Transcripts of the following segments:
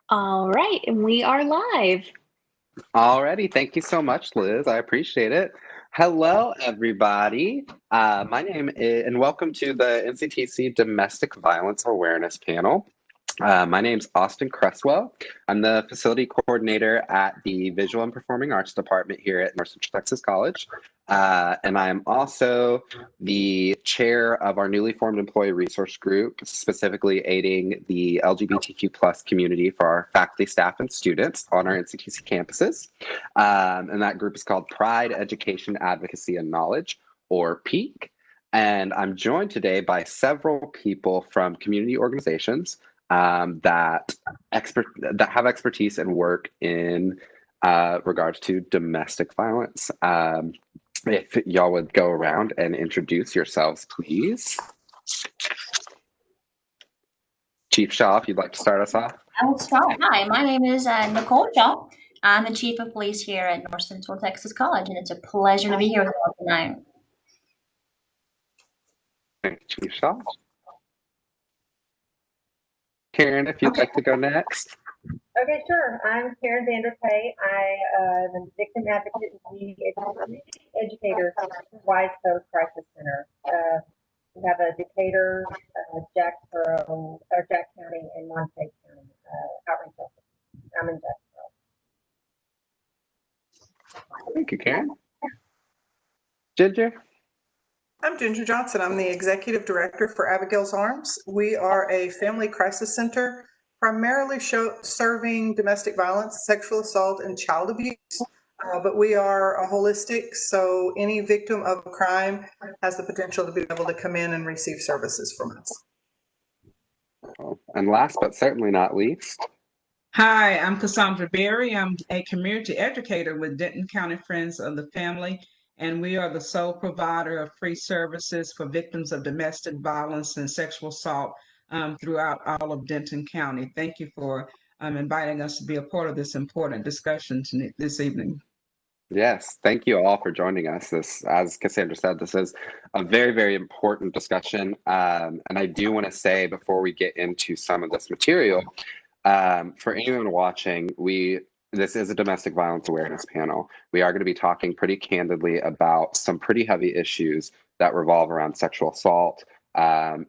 All right, and we are live. Alrighty, thank you so much, Liz. I appreciate it. Hello, everybody. My name is, and welcome to the NCTC Domestic Violence Awareness Panel. My name's Austin Cresswell. I'm the facility coordinator at the Visual and Performing Arts Department here at North Central Texas College. And I am also the chair of our newly formed employee resource group, specifically aiding the LGBTQ plus community for our faculty, staff, and students on our NCTC campuses. And that group is called Pride, Education, Advocacy, and Knowledge, or PEAK. And I'm joined today by several people from community organizations that have expertise and work in regards to domestic violence. If y'all would go around and introduce yourselves, please. Chief Shaw, if you'd like to start us off. I will start. Hi, my name is Nicole Shaw. I'm the chief of police here at North Central Texas College, and it's a pleasure to be here with you all tonight. Thank you, Chief Shaw. Karen, if you'd like to go next. Okay, sure. I'm Karen Vanderpay. I am a victim advocate and the educator for Wise Coast Crisis Center. We have a Decatur, Jack County, and Montague County outreach office. I'm in Jacksboro. Thank you, Karen. Ginger? I'm Ginger Johnson. I'm the executive director for Abigail's Arms. We are a family crisis center primarily serving domestic violence, sexual assault, and child abuse. But we are a holistic, so any victim of a crime has the potential to be able to come in and receive services from us. And last but certainly not least. Hi, I'm Cassandra Berry. I'm a community educator with Denton County Friends of the Family, and we are the sole provider of free services for victims of domestic violence and sexual assault throughout all of Denton County. Thank you for inviting us to be a part of this important discussion this evening. Yes, thank you all for joining us. This, as Cassandra said, this is a very, very important discussion. And I do want to say before we get into some of this material, for anyone watching, this is a domestic violence awareness panel. We are going to be talking pretty candidly about some pretty heavy issues that revolve around sexual assault,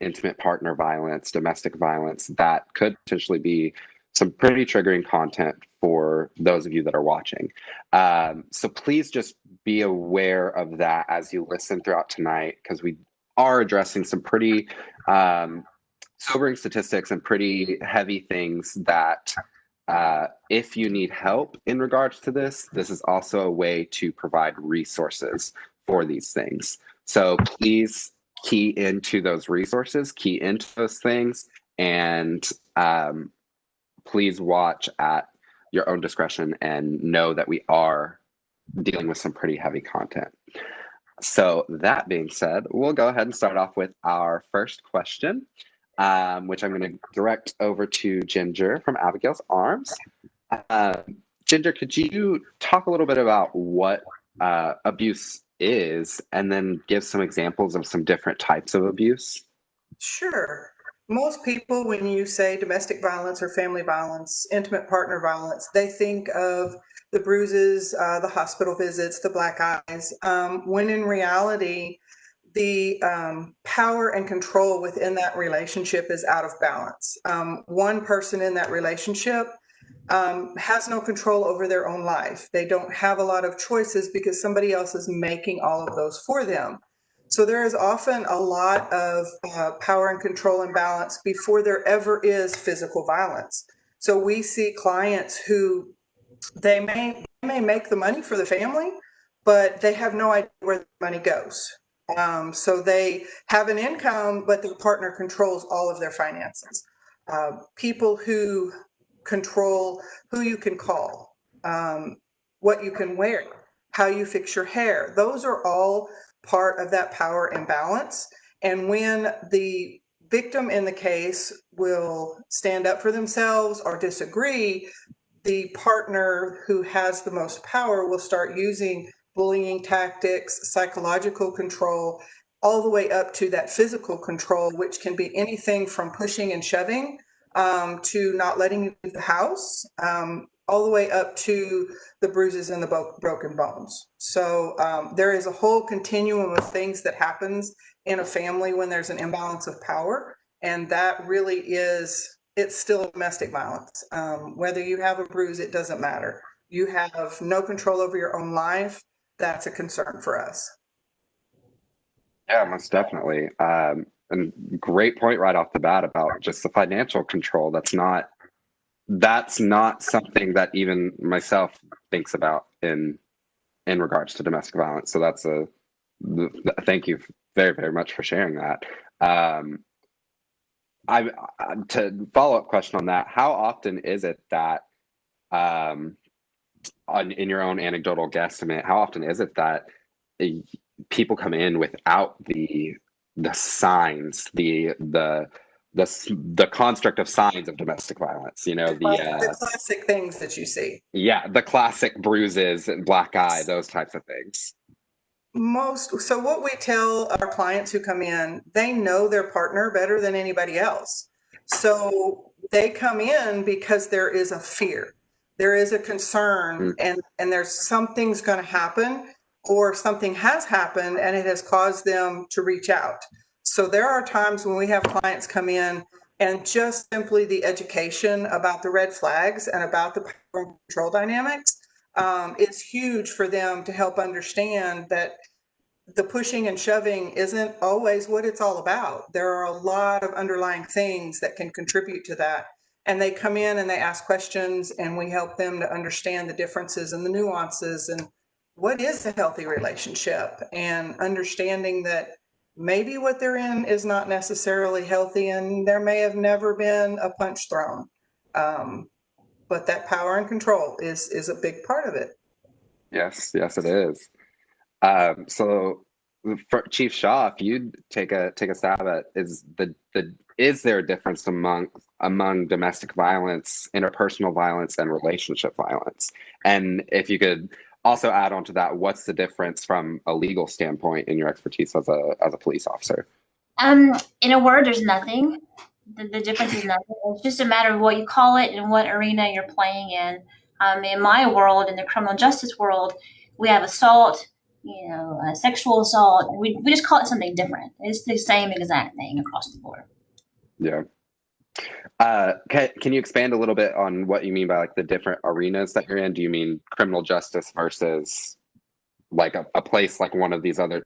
intimate partner violence, domestic violence, that could potentially be some pretty triggering content for those of you that are watching. So please just be aware of that as you listen throughout tonight, because we are addressing some pretty sobering statistics and pretty heavy things that if you need help in regards to this is also a way to provide resources for these things. So please key into those resources, key into those things, and please watch at your own discretion and know that we are dealing with some pretty heavy content. So that being said, we'll go ahead and start off with our first question, which I'm going to direct over to Ginger from Abigail's Arms. Ginger, could you talk a little bit about what abuse is and then give some examples of some different types of abuse? Sure. Most people, when you say domestic violence or family violence, intimate partner violence, they think of the bruises, the hospital visits, the black eyes, when in reality, the power and control within that relationship is out of balance. One person in that relationship has no control over their own life. They don't have a lot of choices because somebody else is making all of those for them. So there is often a lot of power and control imbalance before there ever is physical violence. So we see clients who they may make the money for the family, but they have no idea where the money goes. So they have an income, but their partner controls all of their finances. People who control who you can call, what you can wear, how you fix your hair, those are all part of that power imbalance. And when the victim in the case will stand up for themselves or disagree, the partner who has the most power will start using bullying tactics, psychological control, all the way up to that physical control, which can be anything from pushing and shoving to not letting you leave the house, all the way up to the bruises and the broken bones. So there is a whole continuum of things that happens in a family when there's an imbalance of power. And that really is, it's still domestic violence. Whether you have a bruise, it doesn't matter. You have no control over your own life. That's a concern for us. Yeah, most definitely. And great point right off the bat about just the financial control. That's not something that even myself thinks about in regards to domestic violence. So that's thank you very, very much for sharing that. To follow up question on that, how often is it that in your own anecdotal guesstimate, how often is it that people come in without the signs, the construct of signs of domestic violence? You know, the classic things that you see. Yeah, the classic bruises and black eye, those types of things. So what we tell our clients who come in, they know their partner better than anybody else. So they come in because there is a fear, there is a concern, and there's something's going to happen, or something has happened and it has caused them to reach out. So there are times when we have clients come in and just simply the education about the red flags and about the power and control dynamics is huge for them to help understand that the pushing and shoving isn't always what it's all about. There are a lot of underlying things that can contribute to that. And they come in and they ask questions, and we help them to understand the differences and the nuances and what is a healthy relationship, and understanding that maybe what they're in is not necessarily healthy, and there may have never been a punch thrown. But that power and control is a big part of it. Yes, it is. So, for Chief Shaw, if you'd take a stab at, is there a difference among domestic violence, interpersonal violence, and relationship violence? And if you could also add on to that, what's the difference from a legal standpoint in your expertise as a police officer? In a word, there's nothing. The difference is nothing. It's just a matter of what you call it and what arena you're playing in. In my world, in the criminal justice world, we have assault, sexual assault. We just call it something different. It's the same exact thing across the board. Yeah. Can you expand a little bit on what you mean by like the different arenas that you're in? Do you mean criminal justice versus like a place like one of these other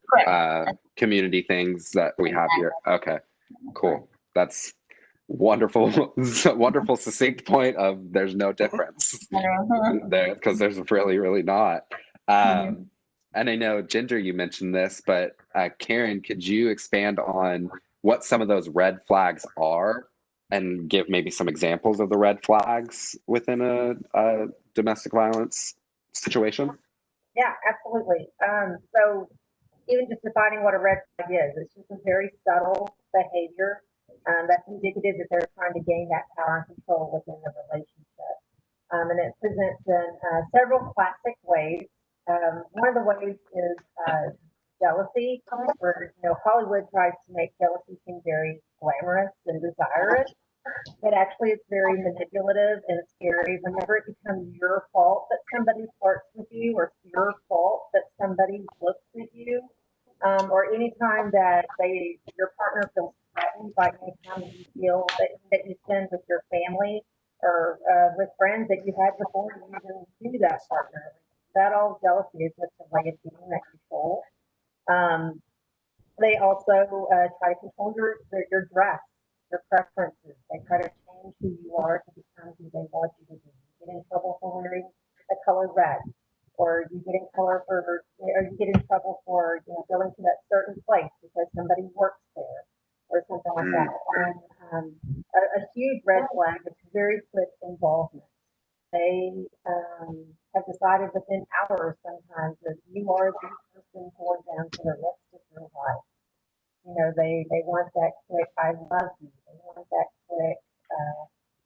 community things that we have here? Okay, cool. That's wonderful. Wonderful succinct point of there's no difference there, because there's really, really not. And I know, Ginger, you mentioned this, but Karen, could you expand on what some of those red flags are and give maybe some examples of the red flags within a domestic violence situation? Yeah, absolutely. So even just defining what a red flag is, it's just a very subtle behavior that's indicative that they're trying to gain that power and control within the relationship. And it presents in several classic ways. One of the ways is jealousy, where Hollywood tries to make jealousy seem very glamorous and desirous, but actually it's very manipulative and scary. Whenever it becomes your fault that somebody flirts with you, or it's your fault that somebody looks at you, or anytime that your partner feels threatened by any time that you feel that you spend with your family or with friends that you had before you even knew that partner. That all jealousy is just a way of getting that control. They also try to control your dress, your preferences. They try to change who you are to become who they want you to be. You get in trouble for wearing the color red, or you get in trouble for going to that certain place because somebody works there, or something like that. And a huge red flag is very quick involvement. They have decided within hours sometimes that you are the person for them for the rest of your life. They want that quick "I love you." They want that quick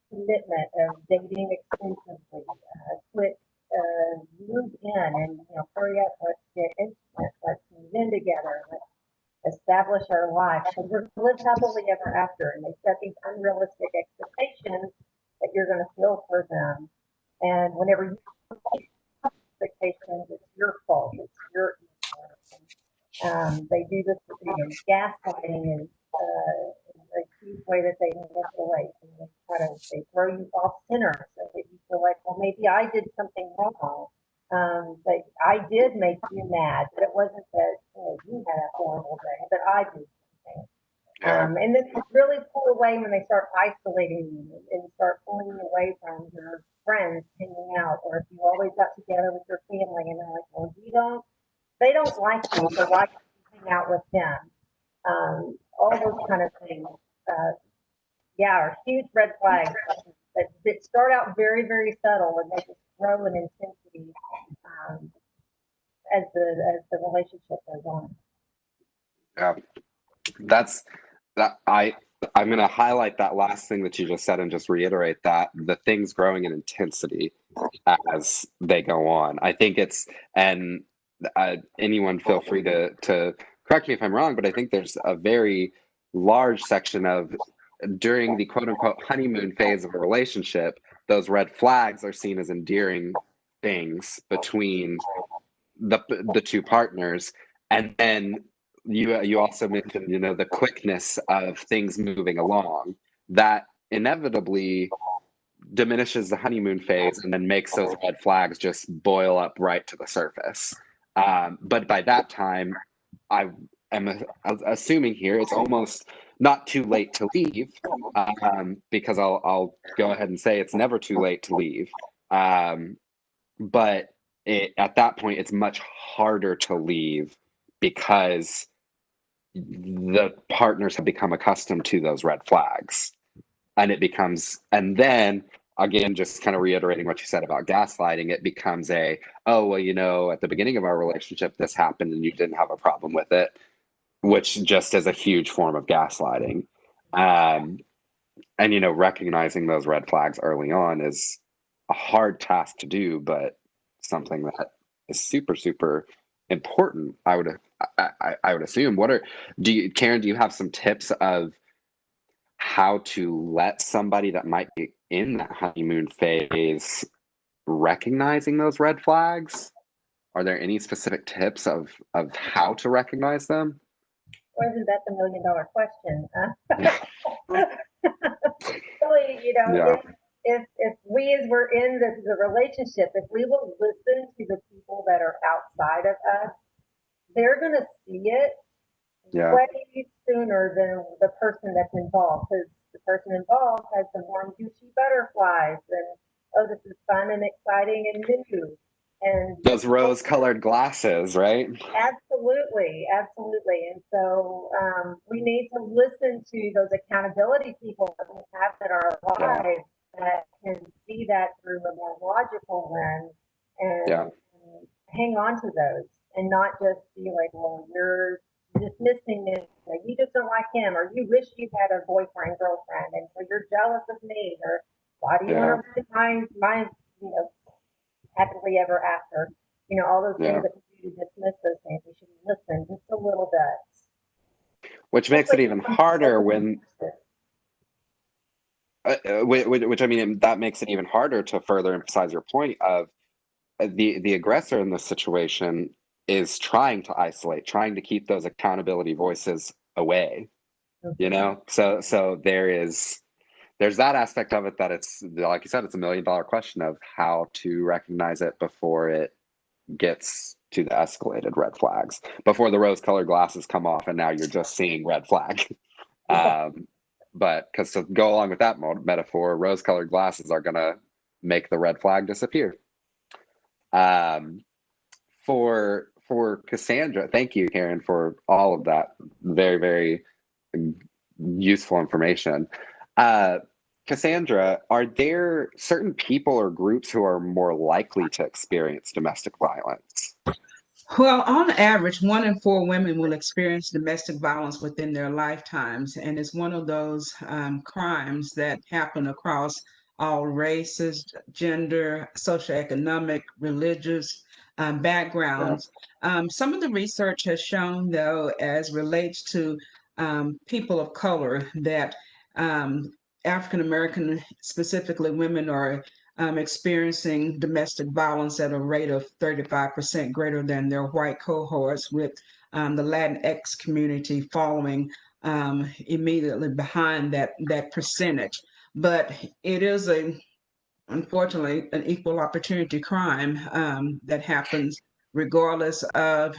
commitment of dating exclusively. Quick move in and hurry up. Let's get intimate. Let's move in together. Let's establish our life. So we're going to live happily ever after. And they set these unrealistic expectations expectations that you're going to feel for them. And whenever you have expectations, it's your fault. It's your they do this with you. Gaslighting is a huge way that they manipulate and they throw you off center so that you feel like, well, maybe I did something wrong. But I did make you mad, but it wasn't that you had a horrible day, but I did something. And then they really pull away when they start isolating you and start pulling you away from your friends hanging out, or if you always got together with your family and they're like, well, they don't like you, so why can't you hang out with them? All those kind of things, are huge red flags that start out very, very subtle and they just grow in intensity as the relationship goes on. Yeah, that's that. I'm going to highlight that last thing that you just said and just reiterate that the things growing in intensity as they go on. I think it's, and anyone feel free to correct me if I'm wrong, but I think there's a very large section of during the quote unquote honeymoon phase of a relationship, those red flags are seen as endearing things between the two partners. And then you also mentioned, the quickness of things moving along that inevitably diminishes the honeymoon phase and then makes those red flags just boil up right to the surface. But by that time, I am assuming here it's almost not too late to leave, because I'll go ahead and say it's never too late to leave. But at that point, it's much harder to leave because the partners have become accustomed to those red flags. And then again, just kind of reiterating what you said about gaslighting, it becomes at the beginning of our relationship, this happened and you didn't have a problem with it, which just is a huge form of gaslighting. And, recognizing those red flags early on is a hard task to do, but something that is super, super important. I would assume. Karen, do you have some tips of how to let somebody that might be in that honeymoon phase recognizing those red flags? Are there any specific tips of how to recognize them? Well, isn't that the $1 million question? Really, if we, as we're in the relationship, if we will listen to the people that are outside of us, they're going to see it way sooner than the person that's involved, because the person involved has the warm, juicy butterflies and, oh, this is fun and exciting and new. And those rose-colored glasses, right? Absolutely. And so we need to listen to those accountability people that we have in our lives that can see that through a more logical lens and hang on to those and not just be like, well, you're dismissing this, like, you just don't like him, or you wish you had a boyfriend, girlfriend, and so you're jealous of me, or why do you want to find my happily ever after, all those things that we dismiss those things. We should listen just a little bit. Which makes it even harder when, that makes it even harder to further emphasize your point of the aggressor in this situation is trying to isolate, trying to keep those accountability voices away, So there's that aspect of it that it's, like you said, it's $1 million question of how to recognize it before it gets to the escalated red flags, before the rose-colored glasses come off and now you're just seeing red flag. But because to go along with that metaphor, rose-colored glasses are going to make the red flag disappear. For Cassandra, thank you, Karen, for all of that very, very useful information. Cassandra, are there certain people or groups who are more likely to experience domestic violence? Well, on average, 1 in 4 women will experience domestic violence within their lifetimes, and it's one of those crimes that happen across all races, gender, socioeconomic, religious backgrounds. Some of the research has shown, though, as relates to people of color, that African American, specifically women, are experiencing domestic violence at a rate of 35% greater than their white cohorts, with the Latinx community following immediately behind that percentage. But it is unfortunately an equal opportunity crime that happens regardless of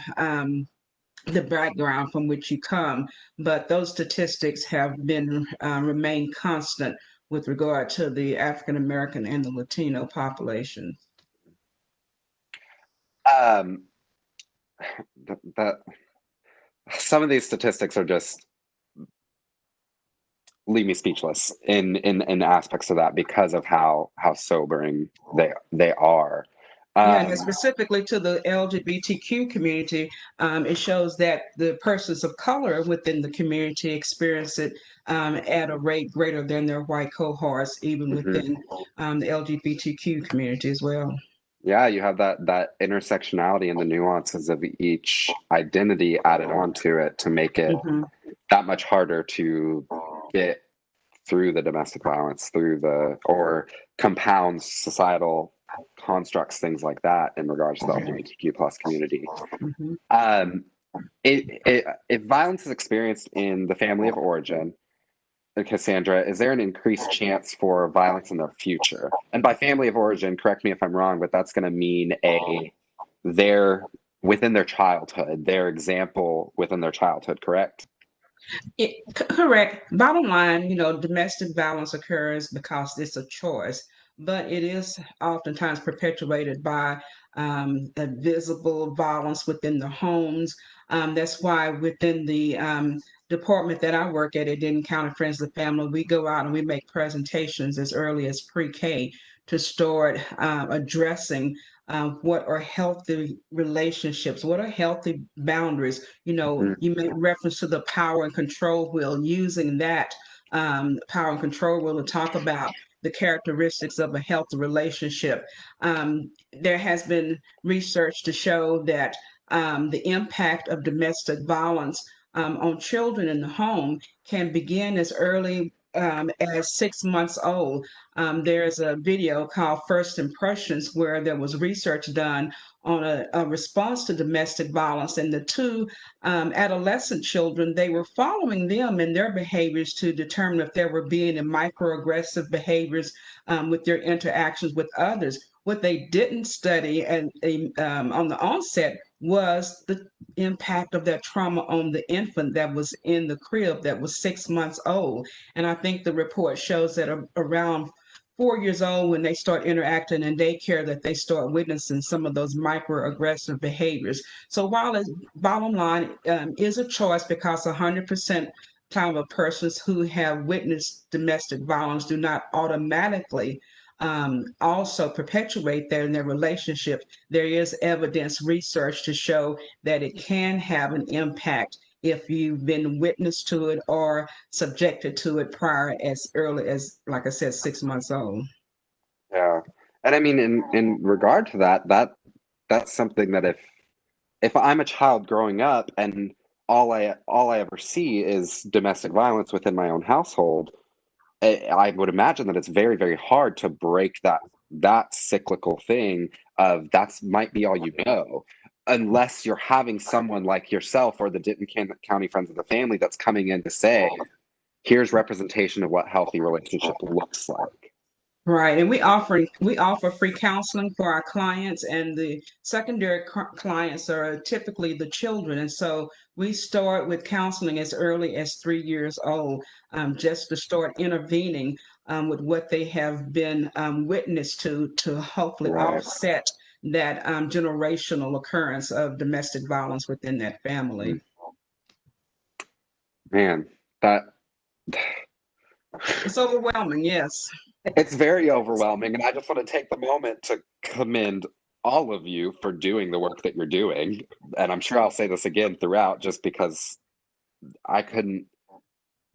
the background from which you come. But those statistics have been remained constant with regard to the African American and the Latino population. Um, that some of these statistics are just leave me speechless in aspects of that because of how sobering they are. Yeah, and specifically to the LGBTQ community, it shows that the persons of color within the community experience it at a rate greater than their white cohorts, even within the LGBTQ community as well. Yeah, you have that intersectionality and the nuances of each identity added onto it to make it that much harder to get through the domestic violence, or compounds societal constructs, things like that, in regards to the LGBTQ plus community. If violence is experienced in the family of origin, Cassandra, is there an increased chance for violence in the future? And by family of origin, correct me if I'm wrong, but that's going to mean within their childhood, their example within their childhood, correct? Correct. Bottom line, domestic violence occurs because it's a choice, but it is oftentimes perpetuated by a visible violence within the homes. That's why within the department that I work at Denton County Friends of the Family, we go out and we make presentations as early as pre-K to start addressing what are healthy relationships, what are healthy boundaries. You made reference to the power and control wheel, using that power and control wheel to talk about the characteristics of a healthy relationship. There has been research to show that the impact of domestic violence on children in the home can begin as early as 6 months old. There's a video called First Impressions where there was research done on a response to domestic violence, and the two adolescent children, they were following them in their behaviors to determine if there were being microaggressive behaviors with their interactions with others. What they didn't study on the onset was the impact of that trauma on the infant that was in the crib that was 6 months old. And I think the report shows that around 4 years old, when they start interacting in daycare, that they start witnessing some of those microaggressive behaviors. So while the bottom line is a choice, because 100% time of persons who have witnessed domestic violence do not automatically also perpetuate that in their relationship, there is evidence, research to show that it can have an impact if you've been witness to it or subjected to it prior, as early as, like I said, 6 months old. Yeah. And I mean, in regard to that's something that if I'm a child growing up and all I ever see is domestic violence within my own household, I would imagine that it's very, very hard to break that cyclical thing of might be all you know, unless you're having someone like yourself or the Denton County Friends of the Family that's coming in to say, here's representation of what healthy relationship looks like. Right, and we offer free counseling for our clients, and the secondary clients are typically the children, and so we start with counseling as early as 3 years old, just to start intervening with what they have been witness to hopefully offset that generational occurrence of domestic violence within that family. Man, it's overwhelming, yes. It's very overwhelming, and I just want to take the moment to commend all of you for doing the work that you're doing. And I'm sure I'll say this again throughout, just because I couldn't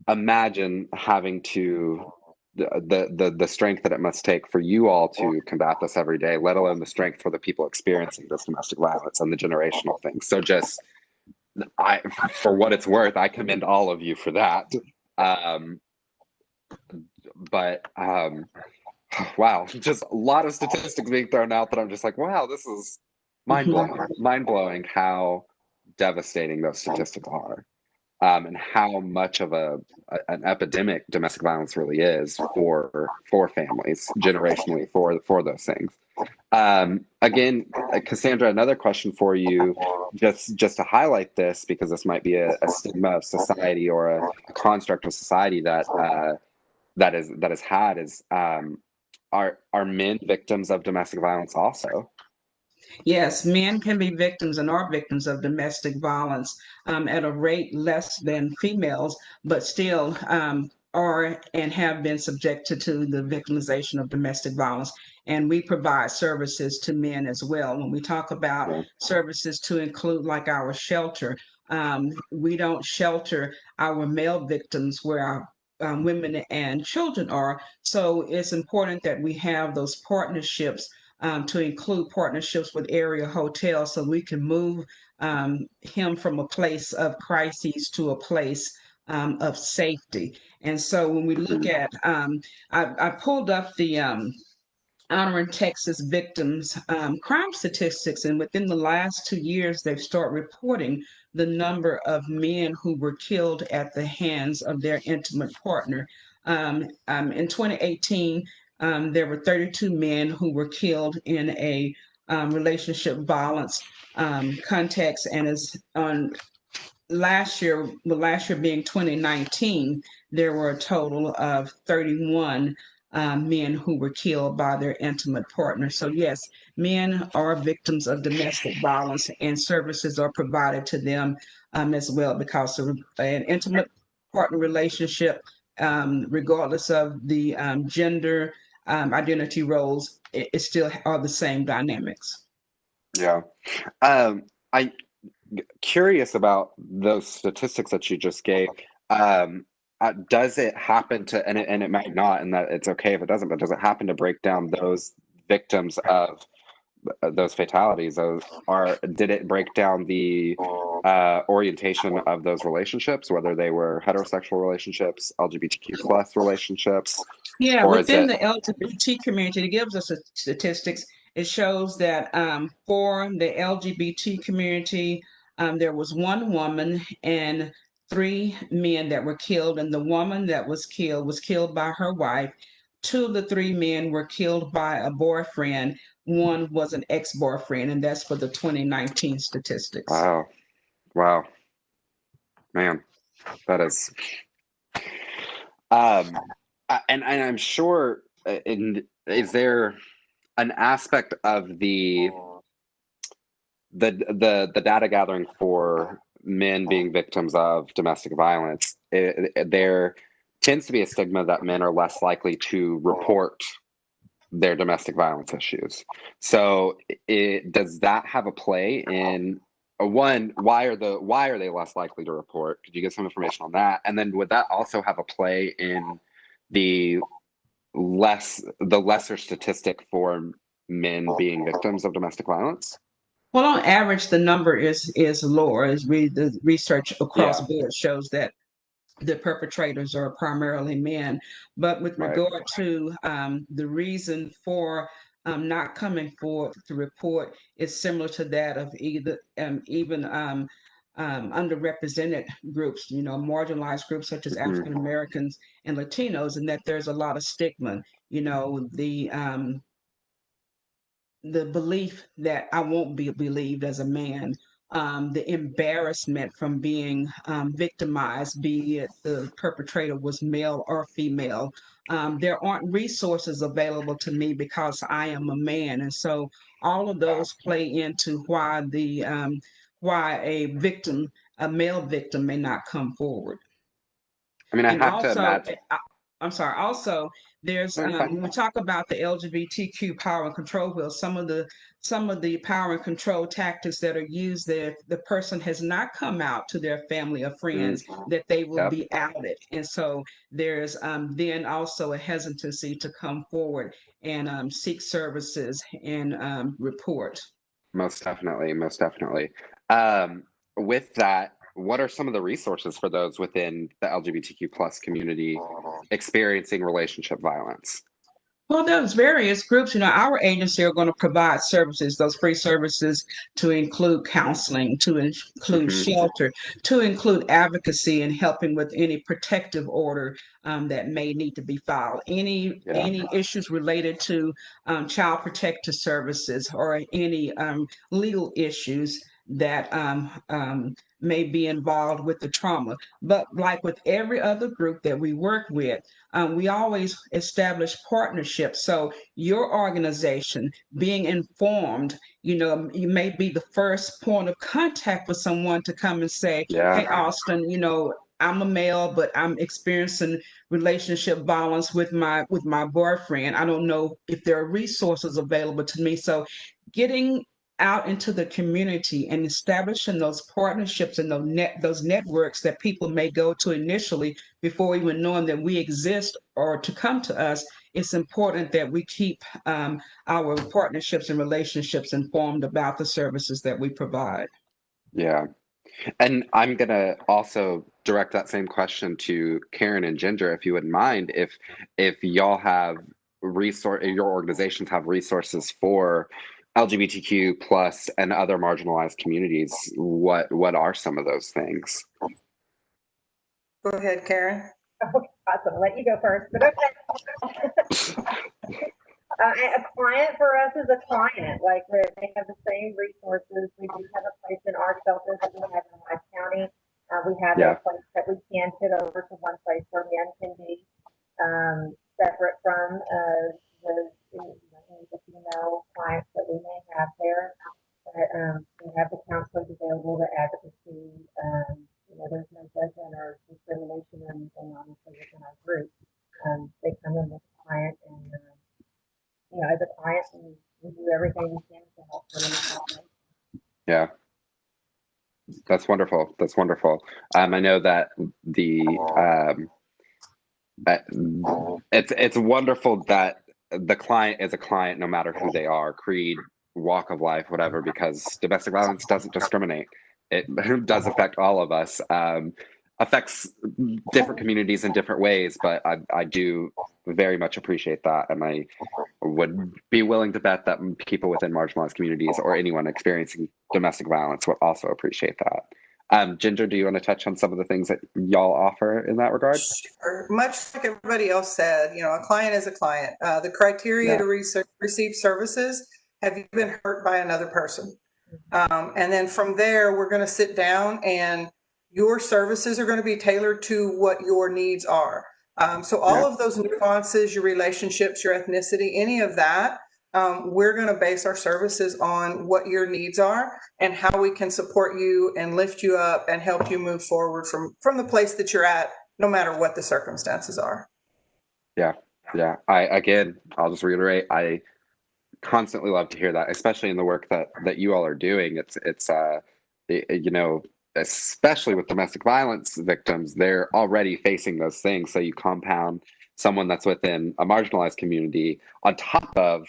imagine having to the strength that it must take for you all to combat this every day, let alone the strength for the people experiencing this domestic violence and the generational things. So for what it's worth, I commend all of you for that. but wow, just a lot of statistics being thrown out that I'm just like, wow, this is mind blowing how devastating those statistics are, and how much of an epidemic domestic violence really is for families generationally for those things. Again, Cassandra, another question for you, just to highlight this, because this might be a stigma of society or a construct of society that is had is are men victims of domestic violence also? Yes, men can be victims and are victims of domestic violence at a rate less than females, but still are and have been subjected to the victimization of domestic violence. And we provide services to men as well. When we talk about Yeah. services to include like our shelter, we don't shelter our male victims where our women and children are. So it's important that we have those partnerships to include partnerships with area hotels so we can move him from a place of crises to a place of safety. And so when we look at, I pulled up the Honoring Texas Victims crime statistics, and within the last 2 years, they've started reporting the number of men who were killed at the hands of their intimate partner. In 2018, there were 32 men who were killed in a relationship violence context, and as on last year, well, last year being 2019, there were a total of 31 men who were killed by their intimate partner. So yes, men are victims of domestic violence, and services are provided to them as well, because of an intimate partner relationship, regardless of the gender identity roles, it still are the same dynamics. Yeah. I curious about those statistics that you just gave. Does it happen to, and it might not, and that it's okay if it doesn't, but does it happen to break down those victims of those fatalities? Did it break down the orientation of those relationships, whether they were heterosexual relationships, LGBTQ plus relationships, Yeah, or is within it? the LGBT community, it gives us statistics. It shows that for the LGBT community, there was one woman and 3 men that were killed, and the woman that was killed by her wife. 2 of the 3 men were killed by a boyfriend. One was an ex-boyfriend, and that's for the 2019 statistics. Wow, man, that is. And I'm sure, is there an aspect of the data gathering for men being victims of domestic violence? There tends to be a stigma that men are less likely to report their domestic violence issues. So does that have a play in one, why are they less likely to report? Could you get some information on that? And then would that also have a play in the lesser statistic for men being victims of domestic violence? Well, on average, the number is lower. As the research across Yeah. the board shows that the perpetrators are primarily men. But with Right. regard to the reason for not coming forward to report, is similar to that of either even underrepresented groups, marginalized groups such as African Americans and Latinos, and that there's a lot of stigma. The belief that I won't be believed as a man, the embarrassment from being victimized, be it the perpetrator was male or female. There aren't resources available to me because I am a man, and so all of those play into why a male victim, may not come forward. I mean, I And have to also, imagine. I'm sorry. Also, there's No, you're fine. when we talk about the LGBTQ power and control wheel, some of the power and control tactics that are used there, if the person has not come out to their family or friends, that they will Yep. be outed, and so there's then also a hesitancy to come forward and seek services and report. Most definitely. With that, what are some of the resources for those within the LGBTQ plus community experiencing relationship violence? Well, there's various groups. Our agency are going to provide services, those free services, to include counseling, to include Mhm. shelter, to include advocacy and helping with any protective order that may need to be filed. Any Yeah. issues related to child protective services or any legal issues that may be involved with the trauma. But like with every other group that we work with, we always establish partnerships. So your organization being informed, you may be the first point of contact for someone to come and say, Yeah. hey, Austin, I'm a male, but I'm experiencing relationship violence with my boyfriend. I don't know if there are resources available to me. So getting out into the community and establishing those partnerships and those networks that people may go to initially before even knowing that we exist or to come to us, it's important that we keep our partnerships and relationships informed about the services that we provide. Yeah. And I'm gonna also direct that same question to Karen and Ginger, if you wouldn't mind, if y'all have your organizations have resources for LGBTQ plus and other marginalized communities, what are some of those things? Go ahead, Karen. Awesome. I'll let you go first, but okay. A client for us is a client. Like they have the same resources. We do have a place in our shelters that we have in Wise County. We have Yeah. a place that we can put over to one place where men can be separate from the female clients that we may have there. But we have the counselors available, the advocacy. There's no judgment or discrimination or anything honestly within our group. They come in with a client and as a client, we do everything we can to help them. Yeah. That's wonderful. That's wonderful. I know that it's wonderful that the client is a client no matter who they are, creed, walk of life, whatever, because domestic violence doesn't discriminate. It does affect all of us. Affects different communities in different ways, but I do very much appreciate that, and I would be willing to bet that people within marginalized communities or anyone experiencing domestic violence would also appreciate that. Ginger, do you want to touch on some of the things that y'all offer in that regard? Sure. Much like everybody else said, a client is a client. The criteria to receive services: have you been hurt by another person? And then from there, we're going to sit down and your services are going to be tailored to what your needs are. So all of those nuances, your relationships, your ethnicity, any of that, we're going to base our services on what your needs are and how we can support you and lift you up and help you move forward from the place that you're at, no matter what the circumstances are. Yeah. I'll just reiterate, I constantly love to hear that, especially in the work that you all are doing. It's especially with domestic violence victims, they're already facing those things. So you compound someone that's within a marginalized community on top of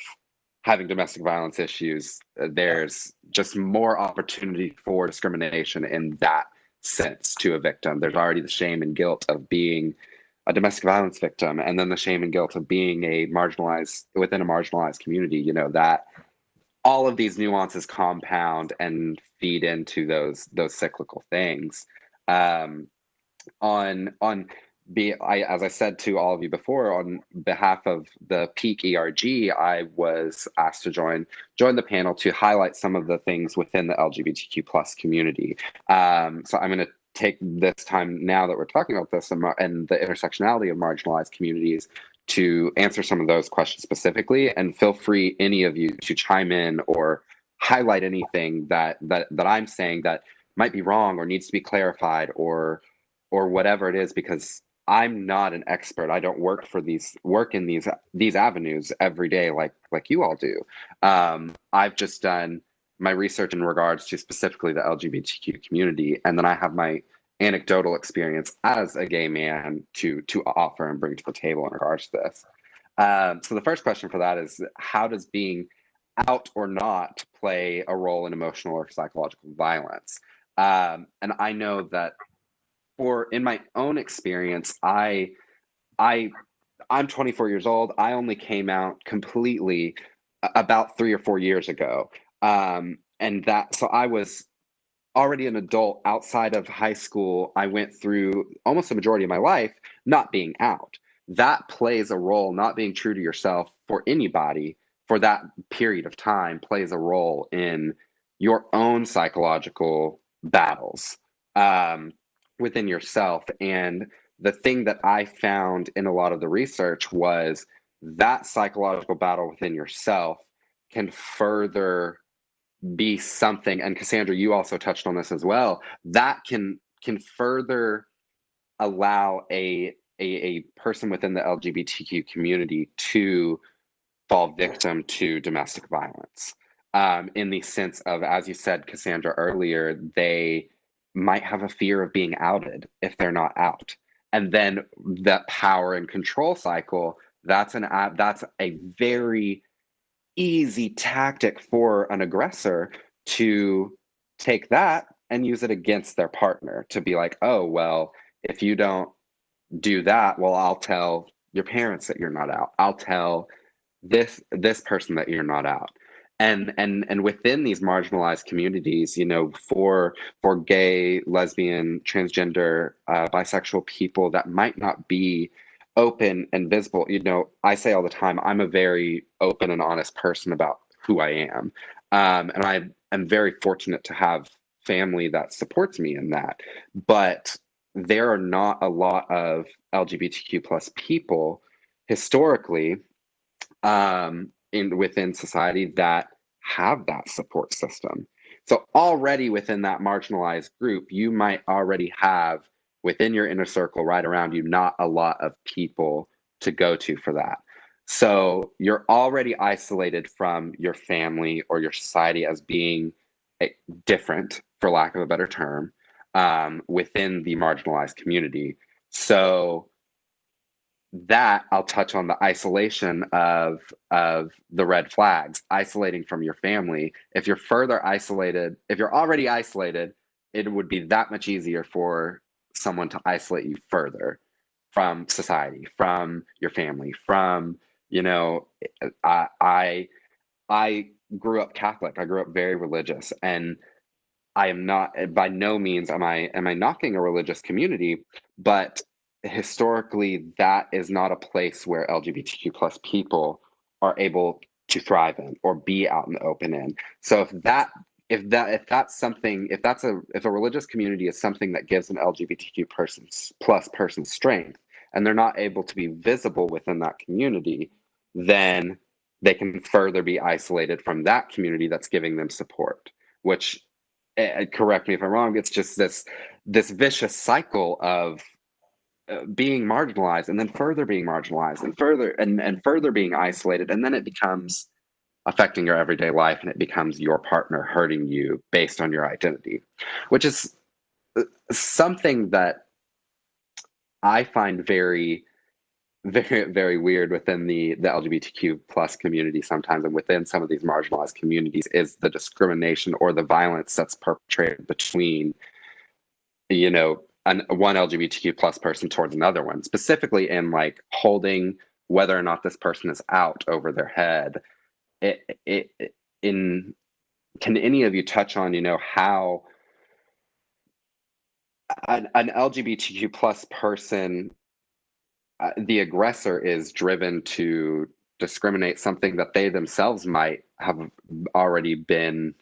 having domestic violence issues, there's just more opportunity for discrimination in that sense to a victim. There's already the shame and guilt of being a domestic violence victim, and then the shame and guilt of being within a marginalized community, that all of these nuances compound and feed into those cyclical things. As I said to all of you before, on behalf of the Peak ERG, I was asked to join the panel to highlight some of the things within the LGBTQ plus community. So I'm going to take this time now that we're talking about this and the intersectionality of marginalized communities to answer some of those questions specifically, and feel free, any of you, to chime in or highlight anything that I'm saying that might be wrong or needs to be clarified or whatever it is, because I'm not an expert. I don't work in these avenues every day like you all do. I've just done my research in regards to specifically the LGBTQ community, and then I have my anecdotal experience as a gay man to offer and bring to the table in regards to this. So the first question for that is, how does being out or not play a role in emotional or psychological violence? And I know that in my own experience, I'm 24 years old. I only came out completely about 3 or 4 years ago. And that, so I was already an adult outside of high school. I went through almost the majority of my life not being out. That plays a role, not being true to yourself for anybody for that period of time plays a role in your own psychological battles within yourself. And the thing that I found in a lot of the research was that psychological battle within yourself can further be something, and Cassandra, you also touched on this as well, that can further allow a person within the LGBTQ community to fall victim to domestic violence. In the sense of, as you said, Cassandra, earlier, they might have a fear of being outed if they're not out. And then that power and control cycle, that's a very easy tactic for an aggressor to take that and use it against their partner, to be like, oh, well, if you don't do that, well, I'll tell your parents that you're not out. I'll tell this person that you're not out. And within these marginalized communities, you know, for gay, lesbian, transgender, bisexual people that might not be open and visible, you know, I say all the time, I'm a very open and honest person about who I am. And I am very fortunate to have family that supports me in that. But there are not a lot of LGBTQ plus people historically within society that have that support system. So already within that marginalized group, you might already have within your inner circle right around you not a lot of people to go to for that. So you're already isolated from your family or your society as being different, for lack of a better term, within the marginalized community. So that I'll touch on the isolation of the red flags, isolating from your family. If you're further isolated, if you're already isolated, it would be that much easier for someone to isolate you further from society, from your family, from, you know, I grew up Catholic. I grew up very religious, and I am not, by no means am I knocking a religious community, but historically that is not a place where LGBTQ plus people are able to thrive in or be out in the open in. So if that's something, if a religious community is something that gives an LGBTQ person strength, and they're not able to be visible within that community, then they can further be isolated from that community that's giving them support, which, correct me if I'm wrong, it's just this vicious cycle of being marginalized and then further being marginalized and further being isolated, and then it becomes affecting your everyday life, and it becomes your partner hurting you based on your identity, which is something that I find very, very, very weird within the LGBTQ plus community sometimes, and within some of these marginalized communities, is the discrimination or the violence that's perpetrated between, you know, one LGBTQ plus person towards another one, specifically in like holding whether or not this person is out over their head. Can any of you touch on, you know, how an LGBTQ plus person, the aggressor, is driven to discriminate something that they themselves might have already been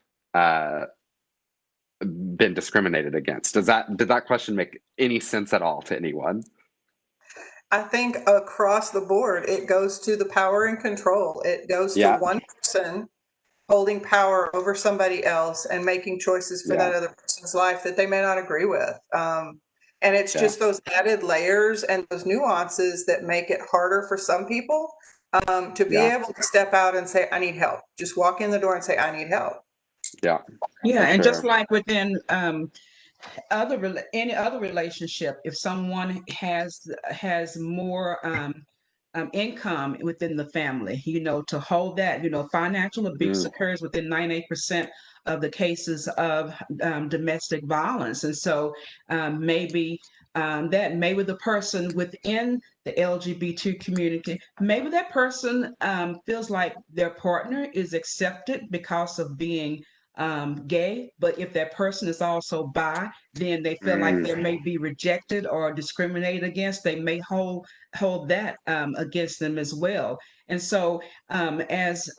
discriminated against? Did that question make any sense at all to anyone? I think across the board, it goes to the power and control. It goes to one person holding power over somebody else and making choices for that other person's life that they may not agree with. And it's just those added layers and those nuances that make it harder for some people to be able to step out and say, I need help. Just walk in the door and say, I need help. Yeah, and just like within any other relationship, if someone has more income within the family, to hold that, financial abuse Mm, occurs within 98% of the cases of domestic violence. And so maybe the person within the LGBT community, maybe that person feels like their partner is accepted because of being gay, but if that person is also bi, then they feel like mm, they may be rejected or discriminated against. They may hold that against them as well. And so, as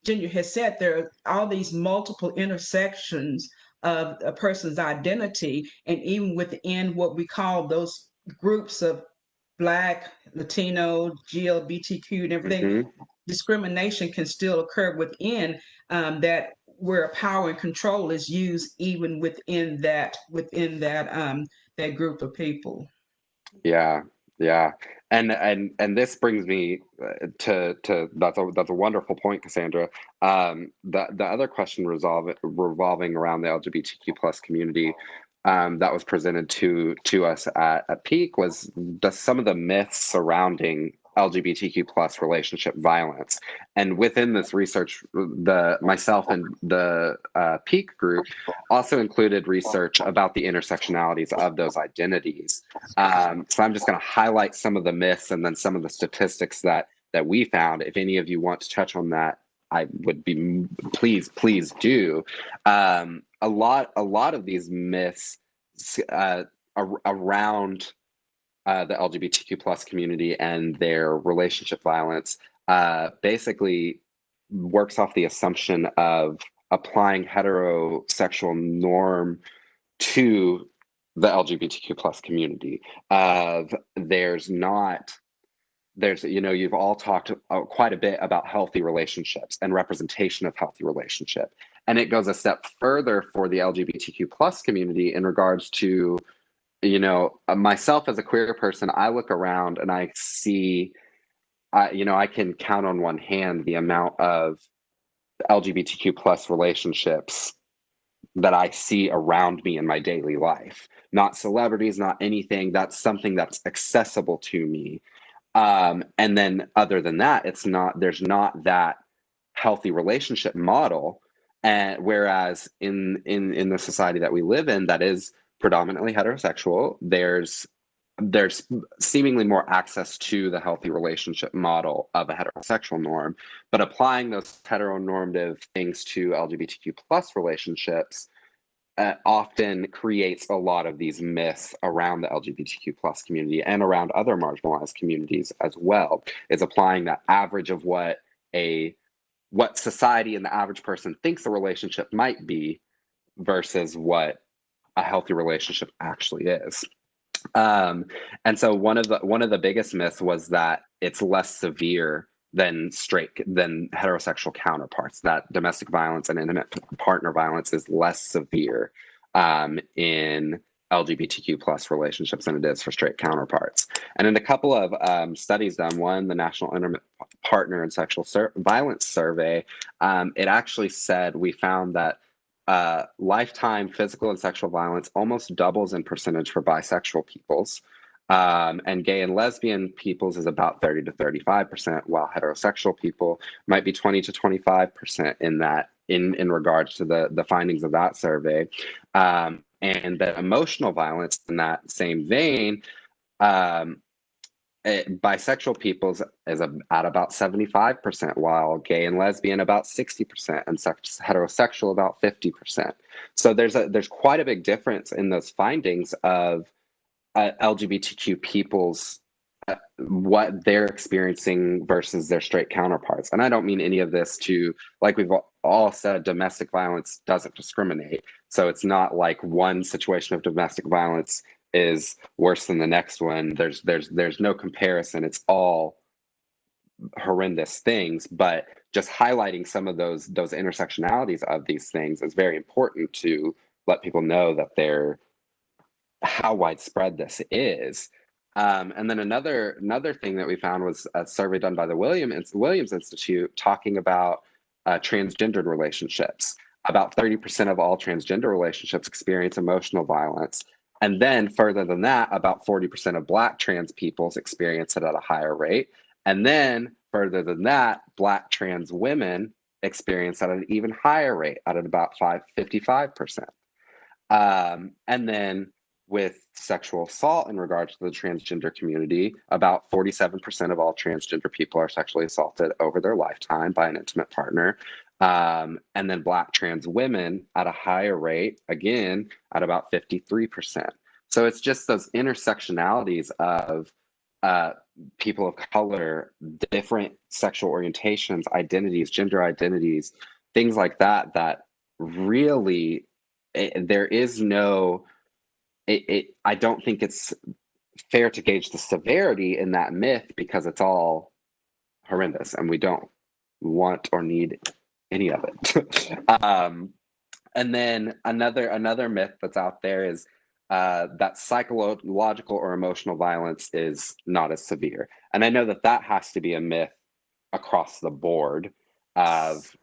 Ginger has said, there are all these multiple intersections of a person's identity, and even within what we call those groups of Black, Latino, GLBTQ, and everything, hmm discrimination can still occur within that, where power and control is used even within that that group of people. Yeah, yeah, and this brings me to that's a wonderful point, Cassandra. The other question revolving around the LGBTQ plus community, that was presented to us at Peak was some of the myths surrounding LGBTQ plus relationship violence. And within this research, the myself and the Peak group also included research about the intersectionalities of those identities. So I'm just going to highlight some of the myths and then some of the statistics that we found. If any of you want to touch on that, I would be please do. A lot of these myths around the LGBTQ plus community and their relationship violence basically works off the assumption of applying heterosexual norm to the LGBTQ plus community. Of you've all talked quite a bit about healthy relationships and representation of healthy relationship, and it goes a step further for the LGBTQ plus community in regards to myself as a queer person. I look around and I see, I can count on one hand the amount of LGBTQ plus relationships that I see around me in my daily life. Not celebrities, not anything. That's something that's accessible to me. And then other than that, there's not that healthy relationship model. And whereas in the society that we live in, that is predominantly heterosexual, there's seemingly more access to the healthy relationship model of a heterosexual norm, but applying those heteronormative things to LGBTQ plus relationships often creates a lot of these myths around the LGBTQ plus community and around other marginalized communities as well. Is applying that average of what society and the average person thinks a relationship might be versus what a healthy relationship actually is. And so one of the biggest myths was that it's less severe than heterosexual counterparts, that domestic violence and intimate partner violence is less severe in LGBTQ plus relationships than it is for straight counterparts. And in a couple of studies done, one, the National Intimate Partner and Sexual Violence Survey, it actually said we found that lifetime physical and sexual violence almost doubles in percentage for bisexual peoples. And gay and lesbian peoples is about 30 to 35%, while heterosexual people might be 20 to 25% in regards to the findings of that survey. And the emotional violence in that same vein, bisexual peoples is at about 75%, while gay and lesbian about 60%, and heterosexual about 50%. So there's quite a big difference in those findings of LGBTQ people's what they're experiencing versus their straight counterparts. And I don't mean any of this to, like we've all said, domestic violence doesn't discriminate. So it's not like one situation of domestic violence is worse than the next one. There's no comparison. It's all horrendous things, but just highlighting some of those intersectionalities of these things is very important to let people know that how widespread this is. And then another thing that we found was a survey done by the Williams Institute talking about transgendered relationships. About 30% of all transgender relationships experience emotional violence. And then further than that, about 40% of Black trans peoples experience it at a higher rate. And then further than that, Black trans women experience at an even higher rate, at about 55%. And then with sexual assault in regards to the transgender community, about 47% of all transgender people are sexually assaulted over their lifetime by an intimate partner. And then Black trans women at a higher rate, again, at about 53%. So it's just those intersectionalities of people of color, different sexual orientations, identities, gender identities, things like that, that really there is no, I don't think it's fair to gauge the severity in that myth because it's all horrendous and we don't want or need any of it. And then another myth that's out there is that psychological or emotional violence is not as severe. And I know that that has to be a myth across the board of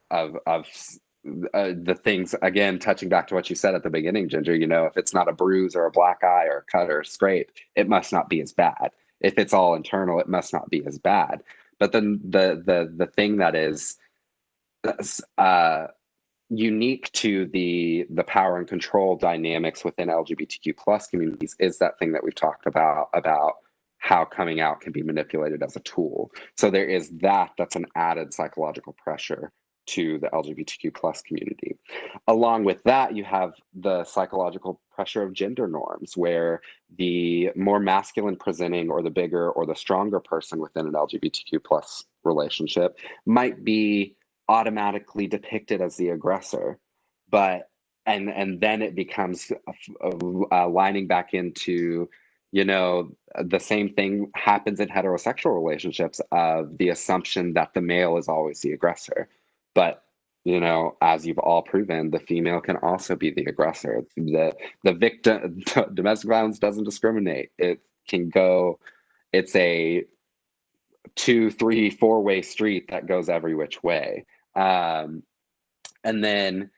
the things, again, touching back to what you said at the beginning, Ginger, you know, if it's not a bruise or a black eye or a cut or a scrape, it must not be as bad. If it's all internal, it must not be as bad. But then the thing that is unique to the power and control dynamics within LGBTQ plus communities is that thing that we've talked about how coming out can be manipulated as a tool. So there is that's an added psychological pressure to the LGBTQ plus community. Along with that, you have the psychological pressure of gender norms, where the more masculine presenting or the bigger or the stronger person within an LGBTQ plus relationship might be automatically depicted as the aggressor. But and then it becomes lining back into, you know, the same thing happens in heterosexual relationships of the assumption that the male is always the aggressor. But, you know, as you've all proven, the female can also be the aggressor. The victim, domestic violence doesn't discriminate. It can go, it's a 2, 3, 4-way street that goes every which way. And then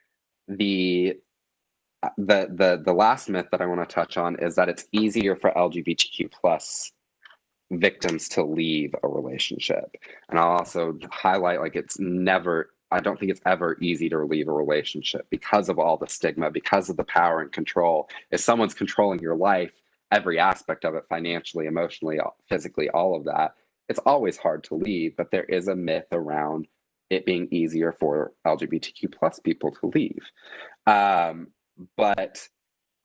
the last myth that I want to touch on is that it's easier for LGBTQ plus victims to leave a relationship. And I'll also highlight, like, I don't think it's ever easy to leave a relationship because of all the stigma, because of the power and control. If someone's controlling your life, every aspect of it, financially, emotionally, physically, all of that, it's always hard to leave. But there is a myth around it being easier for LGBTQ plus people to leave. But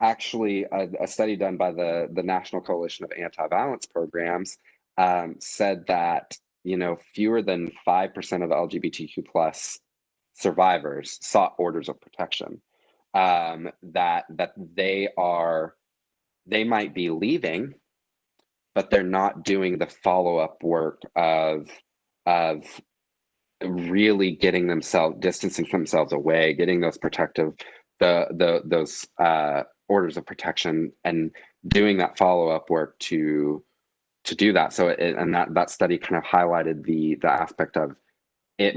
actually, a study done by the National Coalition of Anti-Violence Programs said that, you know, fewer than 5% of LGBTQ plus survivors sought orders of protection. That they might be leaving, but they're not doing the follow-up work of really getting distancing themselves away, getting those protective, those orders of protection, and doing that follow-up work to do that. So that study kind of highlighted the aspect of it.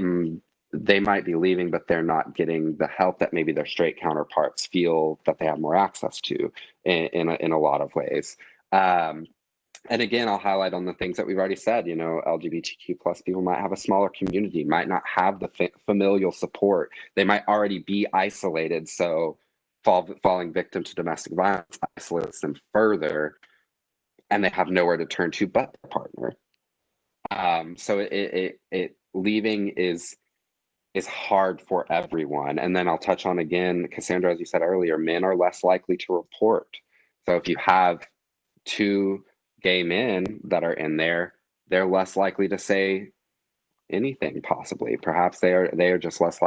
They might be leaving, but they're not getting the help that maybe their straight counterparts feel that they have more access to in a lot of ways. And again, I'll highlight on the things that we've already said. You know, LGBTQ plus people might have a smaller community, might not have the familial support. They might already be isolated. So falling victim to domestic violence isolates them further, and they have nowhere to turn to but their partner. So it leaving is hard for everyone. And then I'll touch on again, Cassandra, as you said earlier, men are less likely to report. So if you have 2 gay men that are in there, they're less likely to say anything. Possibly, perhaps they are just less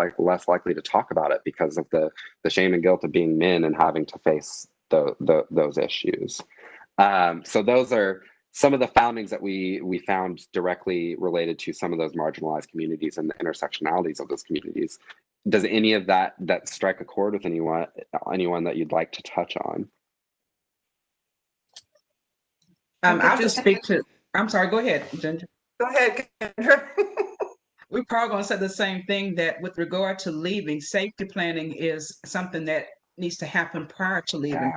likely to talk about it because of the shame and guilt of being men and having to face those issues. So those are some of the foundings that we found directly related to some of those marginalized communities and the intersectionalities of those communities. Does any of that strike a chord with anyone that you'd like to touch on? I'll just speak to. I'm sorry. Go ahead, Ginger. Go ahead, Kendra. We're probably going to say the same thing, that with regard to leaving, safety planning is something that needs to happen prior to leaving.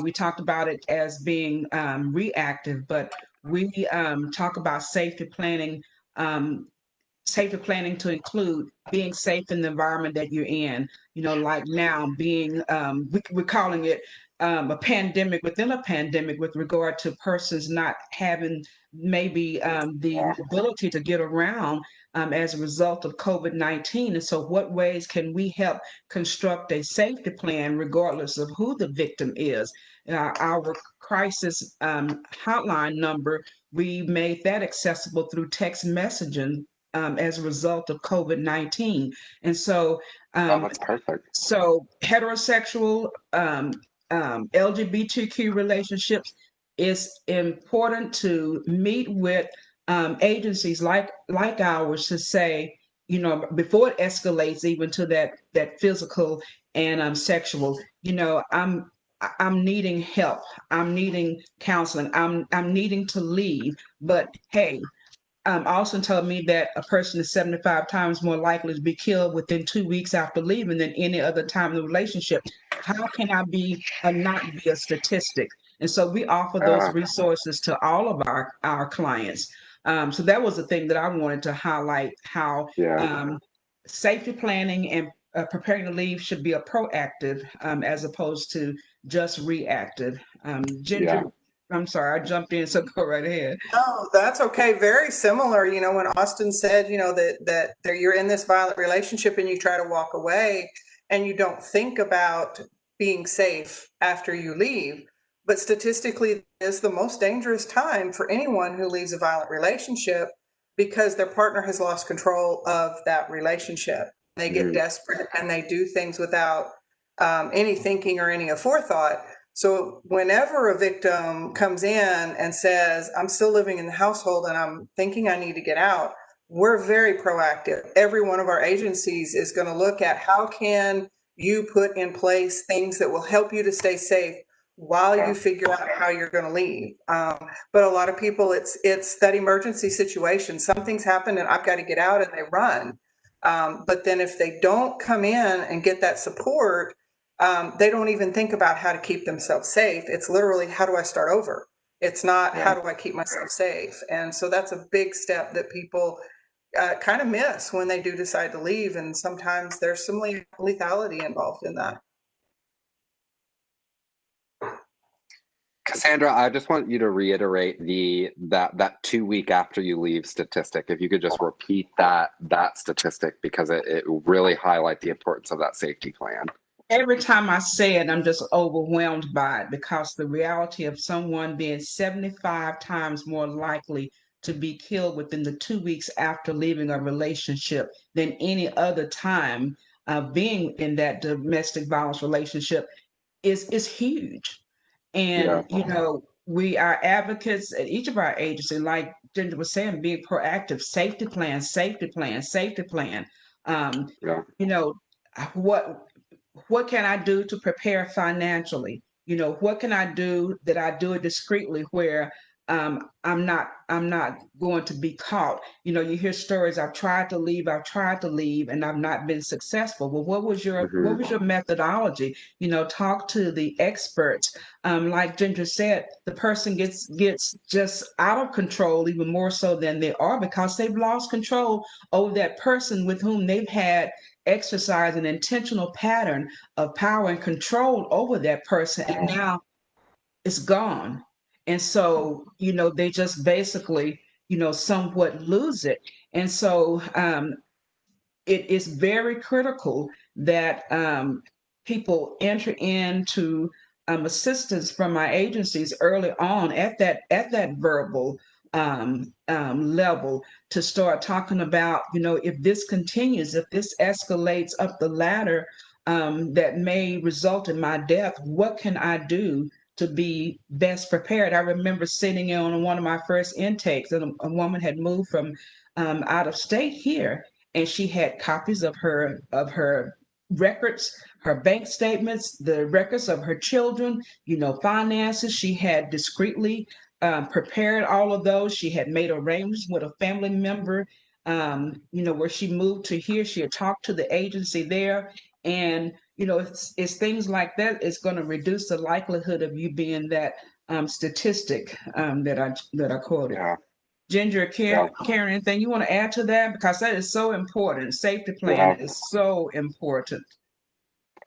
We talked about it as being reactive, but we talk about safety planning safety planning to include being safe in the environment that you're in. Like now being, we're calling it a pandemic within a pandemic with regard to persons not having maybe the ability to get around as a result of COVID-19. And so what ways can we help construct a safety plan regardless of who the victim is? Our crisis hotline number, we made that accessible through text messaging as a result of COVID-19. And so, Oh, that's perfect. so heterosexual, LGBTQ relationships, is important to meet with agencies like ours to say, before it escalates even to that physical and sexual, I'm needing help. I'm needing counseling. I'm needing to leave. But hey, Austin told me that a person is 75 times more likely to be killed within 2 weeks after leaving than any other time in the relationship. How can I not be a statistic? And so we offer those resources to all of our clients. So that was the thing that I wanted to highlight, how safety planning and preparing to leave should be a proactive as opposed to just reactive. Ginger, I'm sorry, I jumped in, so go right ahead. No, that's okay. Very similar. When Austin said, that you're in this violent relationship and you try to walk away and you don't think about being safe after you leave. But statistically, is the most dangerous time for anyone who leaves a violent relationship because their partner has lost control of that relationship. They get desperate and they do things without any thinking or any forethought. So whenever a victim comes in and says, I'm still living in the household and I'm thinking I need to get out, we're very proactive. Every one of our agencies is going to look at how can you put in place things that will help you to stay safe while you figure out how you're going to leave. But a lot of people, it's that emergency situation. Something's happened and I've got to get out, and they run. But then if they don't come in and get that support, they don't even think about how to keep themselves safe. It's literally, how do I start over? It's not, how do I keep myself safe? And so that's a big step that people kind of miss when they do decide to leave. And sometimes there's some lethality involved in that. Cassandra, I just want you to reiterate that 2 week after you leave statistic. If you could just repeat that statistic, because it really highlight the importance of that safety plan. Every time I say it, I'm just overwhelmed by it, because the reality of someone being 75 times more likely to be killed within the 2 weeks after leaving a relationship than any other time being in that domestic violence relationship is huge. And, we are advocates at each of our agencies, like Ginger was saying, being proactive, safety plan. What can I do to prepare financially? What can I do that I do it discreetly where I'm not going to be caught? You hear stories, I've tried to leave and I've not been successful. Well, what was your methodology? Talk to the experts. Like Ginger said, the person gets just out of control even more so than they are, because they've lost control over that person with whom they've had exercise an intentional pattern of power and control over that person, and now it's gone. And so, they just basically, somewhat lose it. And so it is very critical that people enter into assistance from my agencies early on at that verbal level, to start talking about, if this continues, if this escalates up the ladder that may result in my death, what can I do to be best prepared? I remember sitting in on one of my first intakes, and a woman had moved from out of state here, and she had copies of her records, her bank statements, the records of her children, finances. She had discreetly prepared all of those. She had made arrangements with a family member, where she moved to here. She had talked to the agency there. And, it's things like that is going to reduce the likelihood of you being that statistic that I quoted. Yeah. Ginger, Yeah. Karen, anything you want to add to that? Because that is so important. Safety plan Yeah. is so important.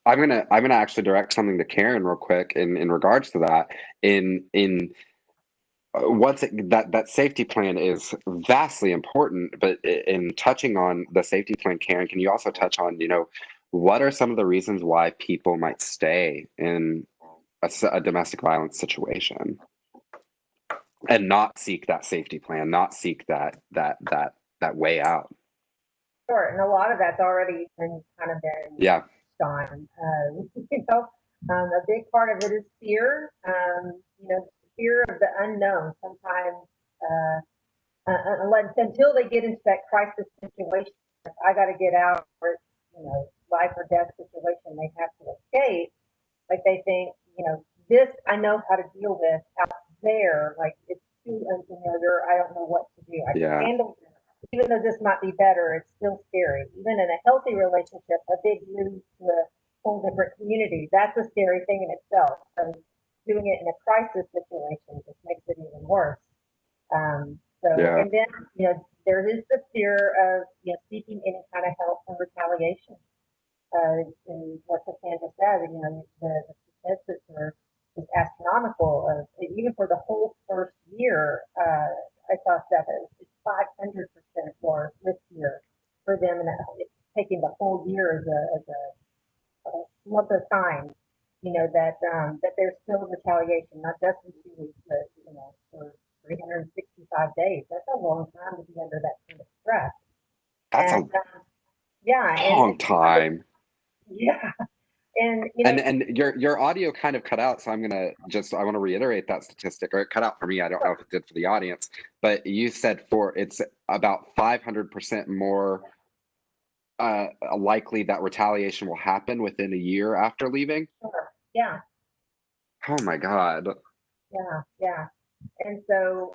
I'm gonna actually direct something to Karen real quick in regards to that. In what's it, that safety plan is vastly important, but in touching on the safety plan, Karen, can you also touch on, what are some of the reasons why people might stay in a domestic violence situation and not seek that safety plan, not seek that way out? Sure, and a lot of that's already been kind of been Yeah. on. A big part of it is fear. Fear of the unknown. Sometimes, until they get into that crisis situation, like, I got to get out, or it's life or death situation, they have to escape. Like they think, this I know how to deal with. Out there, like it's too unfamiliar. I don't know what to do. I can Yeah. handle this. Even though this might be better, it's still scary. Even in a healthy relationship, a big move to a whole different community, that's a scary thing in itself. So doing it in a crisis situation just makes it even worse. Yeah. And then, there is the fear of, seeking any kind of help from retaliation. And what Cassandra said, the statistics are just astronomical. Even for the whole first year, I saw stuff, it's 500% more riskier for them, and it's taking the whole year as a lump of time, that there's still retaliation, not just in 2 weeks, but, for 365 days. That's a long time to be under that kind of stress. That's And a long time. yeah. And And your audio kind of cut out, so I want to reiterate that statistic, or it cut out for me. I don't know if it did for the audience, but you said it's about 500% more likely that retaliation will happen within a year after leaving. sure. Yeah. Oh my God. Yeah. And so,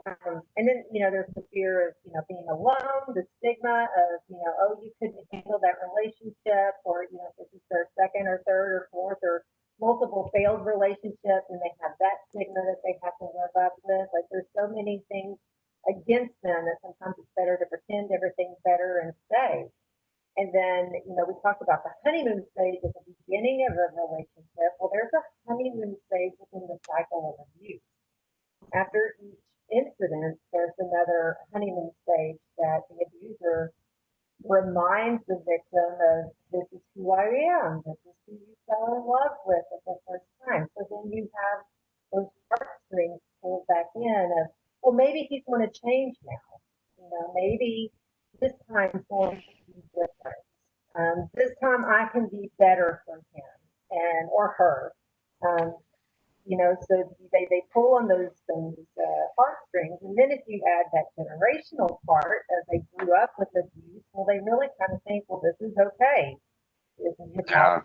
and then, there's the fear of, being alone, the stigma of, oh, you couldn't handle that relationship, or, if this is their second or third or fourth or multiple failed relationships, and they have that stigma that they have to live up with. Like, there's so many things against them that sometimes it's better to pretend everything's better and stay. And then, we talked about the honeymoon stage at the beginning of a relationship. Well, there's a honeymoon stage within the cycle of abuse. After each incident, there's another honeymoon stage that the abuser reminds the victim of, this is who I am, this is who you fell in love with at the first time. So then you have those heartstrings pulled back in of, well, maybe he's going to change now. Maybe this time's going to be different. This time I can be better for him or her. So they pull on those heartstrings, and then if you add that generational part, as they grew up with abuse, well, they really kind of think, well, this is okay. This is just how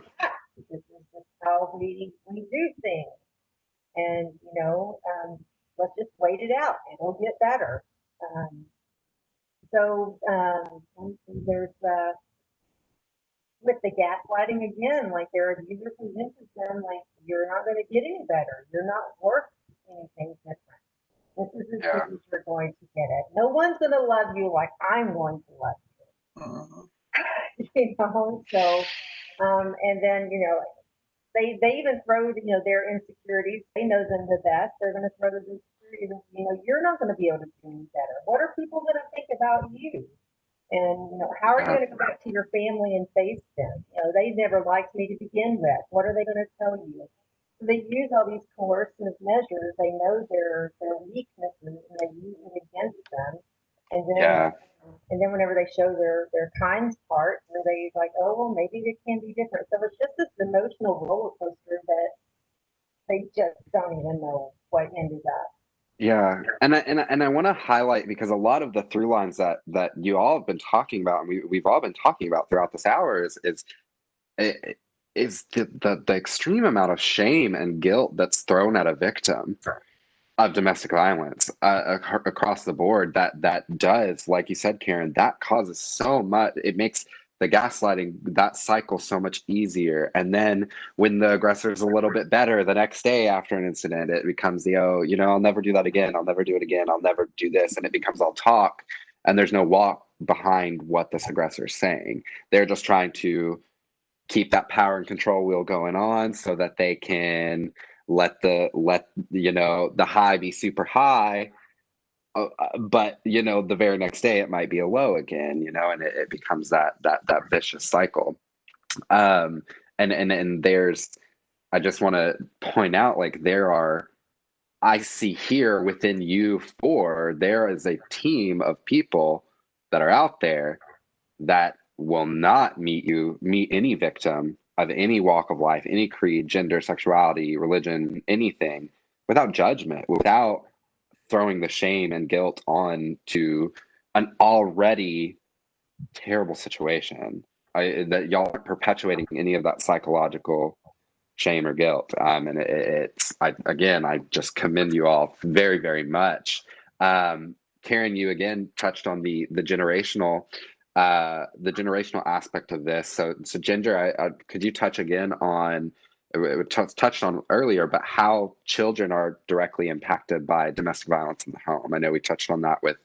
this is just how we do things, and let's just wait it out. It'll get better. There's with the gaslighting again, like their abuser convinces them, like, you're not going to get any better. You're not worth anything different. This is as good as you're going to get it. No one's going to love you like I'm going to love you. So, and then, they even throw, their insecurities. They know them the best. They're going to throw those insecurities. You're not going to be able to do any better. What are people going to think about you? And, how are you going to go back to your family and face them? They never liked me to begin with. What are they going to tell you? So they use all these coercive measures. They know their weaknesses, and they use it against them. And then whenever they show their kind part, where they like, oh, well, maybe it can be different. So it's just this emotional roller coaster that they just don't even know what ended up. Yeah, and I want to highlight, because a lot of the through lines that you all have been talking about, and we've all been talking about throughout this hour, is the extreme amount of shame and guilt that's thrown at a victim of domestic violence across the board. That does, like you said, Karen, that causes so much. It makes the gaslighting, that cycle so much easier. And then when the aggressor is a little bit better the next day after an incident, it becomes the, oh, you know, I'll never do that again. I'll never do it again. I'll never do this. And it becomes all talk, and there's no walk behind what this aggressor is saying. They're just trying to keep that power and control wheel going on so that they can let the high be super high. But the very next day it might be a low again, and it becomes that vicious cycle. And there's, I just want to point out, like, I see here within you four, there is a team of people that are out there that will not meet any victim of any walk of life, any creed, gender, sexuality, religion, anything, without judgment, without throwing the shame and guilt on to an already terrible situation. That y'all are perpetuating any of that psychological shame or guilt. And I just commend you all very, very much. Karen, you again touched on the generational aspect of this. So Ginger, could you touch again on, it touched on earlier, but how children are directly impacted by domestic violence in the home? I know we touched on that with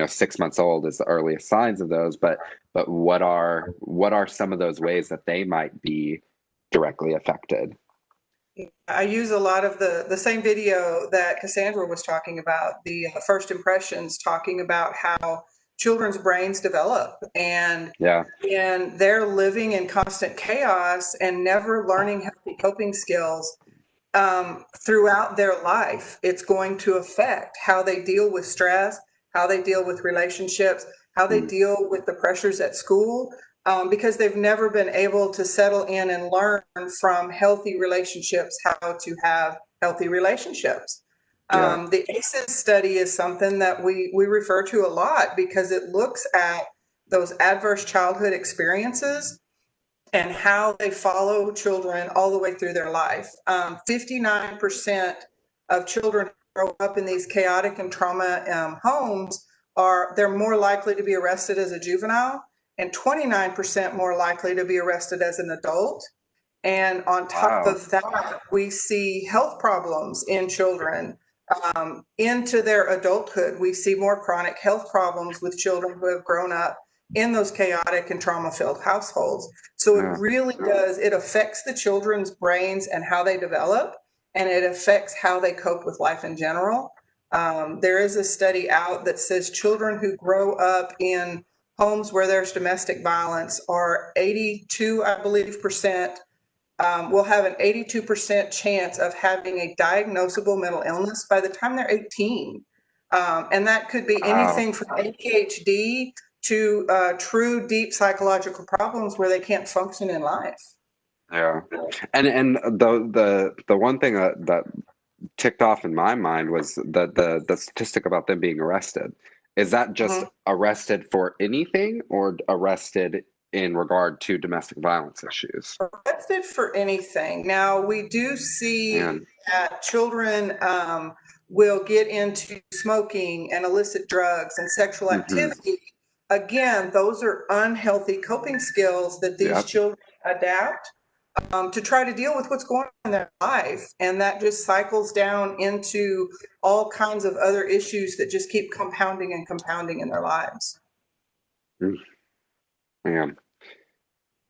6 months old as the earliest signs of those, but what are some of those ways that they might be directly affected? I use a lot of the same video that Cassandra was talking about, the first impressions, talking about how children's brains develop, and they're living in constant chaos and never learning healthy coping skills throughout their life. It's going to affect how they deal with stress, how they deal with relationships, how they deal with the pressures at school, because they've never been able to settle in and learn from healthy relationships how to have healthy relationships. The ACEs study is something that we refer to a lot because it looks at those adverse childhood experiences and how they follow children all the way through their life. 59% of children who grow up in these chaotic and trauma homes they're more likely to be arrested as a juvenile, and 29% more likely to be arrested as an adult. And on top of that, we see health problems in children. Into their adulthood, we see more chronic health problems with children who have grown up in those chaotic and trauma-filled households. So it really does, it affects the children's brains and how they develop, and it affects how they cope with life in general. There is a study out that says children who grow up in homes where there's domestic violence are 82, I believe, percent will have an 82% chance of having a diagnosable mental illness by the time they're 18. And that could be anything from ADHD to true deep psychological problems where they can't function in life. Yeah. And the one thing that ticked off in my mind was the statistic about them being arrested. Is that just arrested for anything, or arrested in regard to domestic violence issues? Arrested for anything. Now, we do see that children will get into smoking and illicit drugs and sexual activity. Again, those are unhealthy coping skills that these children adapt to try to deal with what's going on in their life. And that just cycles down into all kinds of other issues that just keep compounding and compounding in their lives. Man.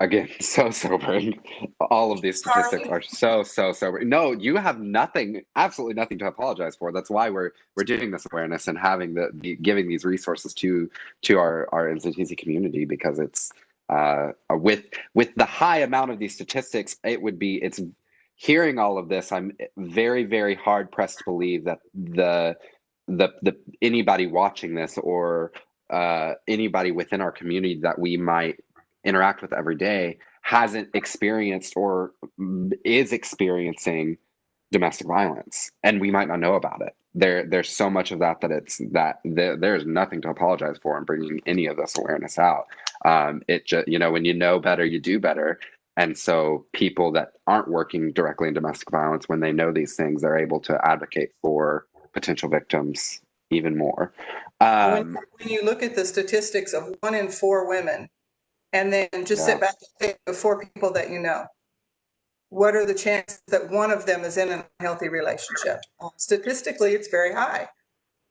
Again, so sobering. All of these statistics are so sobering. No, you have absolutely nothing to apologize for. That's why we're doing this awareness and having giving these resources to our NCTC community, because it's with the high amount of these statistics, it's hearing all of this. I'm very, very hard pressed to believe that the anybody watching this, or anybody within our community that we might interact with every day, hasn't experienced or is experiencing domestic violence, and we might not know about it. There's so much of that there's nothing to apologize for in bringing any of this awareness out. It just, when you know better, you do better. And so people that aren't working directly in domestic violence, when they know these things, they're able to advocate for potential victims even more. When you look at the statistics of 1 in 4 women and then just sit back and think of 4 people that you know. What are the chances that one of them is in an unhealthy relationship? Statistically, it's very high.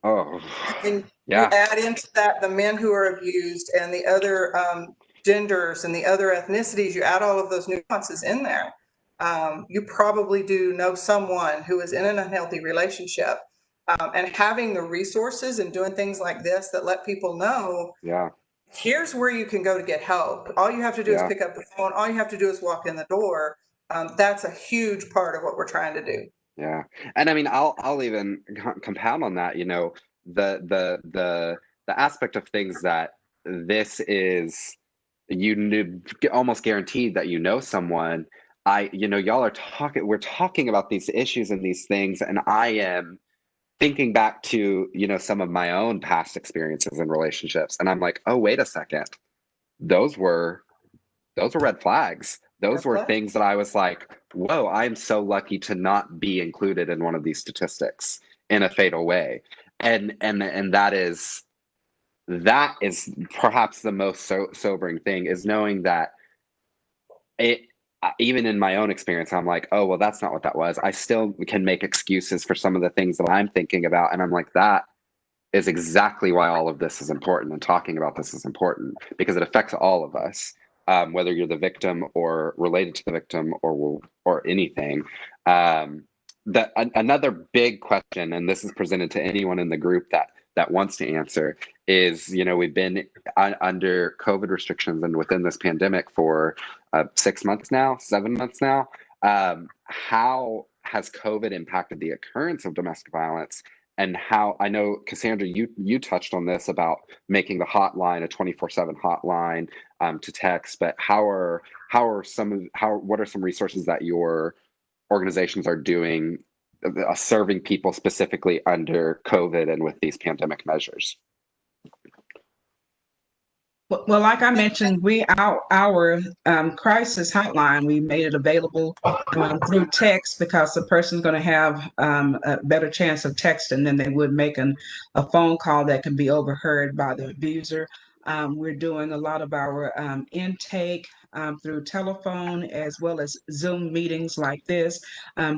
Oh, And yeah. you add into that the men who are abused and the other genders and the other ethnicities, you add all of those nuances in there. You probably do know someone who is in an unhealthy relationship. And having the resources and doing things like this that let people know, Yeah. here's where you can go to get help. All you have to do is Yeah. pick up the phone. All you have to do is walk in the door. That's a huge part of what we're trying to do. Yeah. And I mean, I'll even compound on that, you know, the aspect of things that this is, you knew, almost guaranteed that you know someone. You know, we're talking about these issues and these things, and I am thinking back to, you know, some of my own past experiences in relationships, and I'm like, oh, wait a second. Those were red flags. Those were things that I was like, whoa, I'm so lucky to not be included in one of these statistics in a fatal way. And that is perhaps the most sobering thing, is knowing that even in my own experience, I'm like, oh, well, that's not what that was. I still can make excuses for some of the things that I'm thinking about. And I'm like, that is exactly why all of this is important, and talking about this is important, because it affects all of us, whether you're the victim or related to the victim or anything. Another big question, and this is presented to anyone in the group that wants to answer, is, you know, we've been under COVID restrictions and within this pandemic for 6 months now, 7 months now. How has COVID impacted the occurrence of domestic violence? And how, I know, Cassandra, you touched on this about making the hotline a 24/7 hotline to text, but what are some resources that your organizations are doing, serving people specifically under COVID and with these pandemic measures? Well, like I mentioned, our crisis hotline, we made it available through text, because the person's going to have a better chance of texting than they would making a phone call that can be overheard by the abuser. We're doing a lot of our intake through telephone, as well as Zoom meetings like this.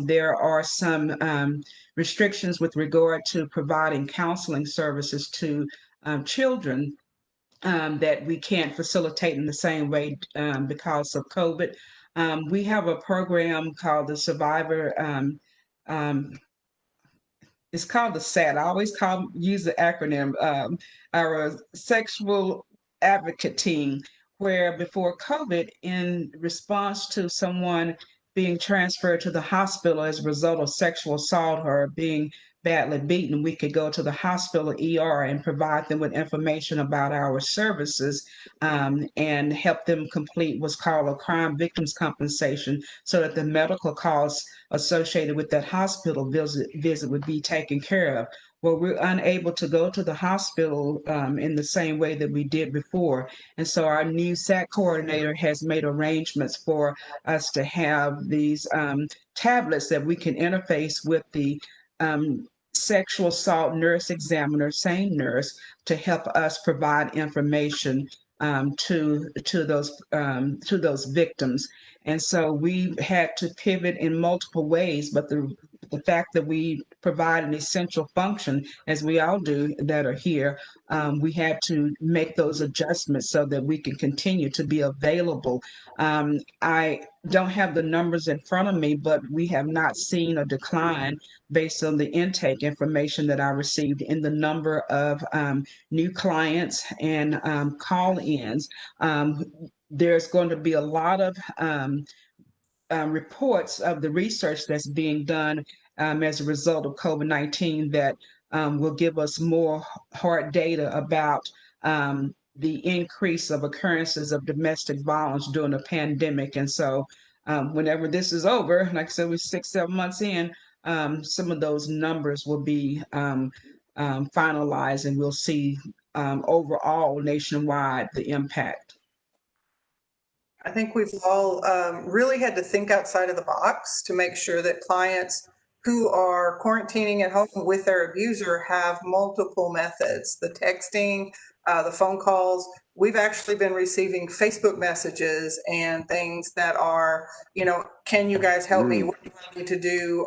There are some restrictions with regard to providing counseling services to children that we can't facilitate in the same way because of COVID. We have a program called the Survivor. It's called the SAT. I always use the acronym. Our Sexual Advocate Team, where before COVID, in response to someone being transferred to the hospital as a result of sexual assault or being badly beaten, we could go to the hospital ER and provide them with information about our services and help them complete what's called a crime victims compensation, so that the medical costs associated with that hospital visit would be taken care of. Well, we're unable to go to the hospital in the same way that we did before. And so our new SAT coordinator has made arrangements for us to have these tablets that we can interface with the sexual assault nurse examiner, same nurse, to help us provide information to those victims. And so we had to pivot in multiple ways, but the fact that we provide an essential function, as we all do that are here, we had to make those adjustments so that we can continue to be available. I don't have the numbers in front of me, but we have not seen a decline based on the intake information that I received in the number of new clients and call-ins. There's going to be a lot of reports of the research that's being done as a result of COVID-19 that will give us more hard data about the increase of occurrences of domestic violence during the pandemic. And so whenever this is over, like I said, we're 6-7 months in, some of those numbers will be finalized, and we'll see overall nationwide the impact. I think we've all really had to think outside of the box to make sure that clients who are quarantining at home with their abuser have multiple methods, the texting, the phone calls. We've actually been receiving Facebook messages and things that are, can you guys help me? What do I need to do?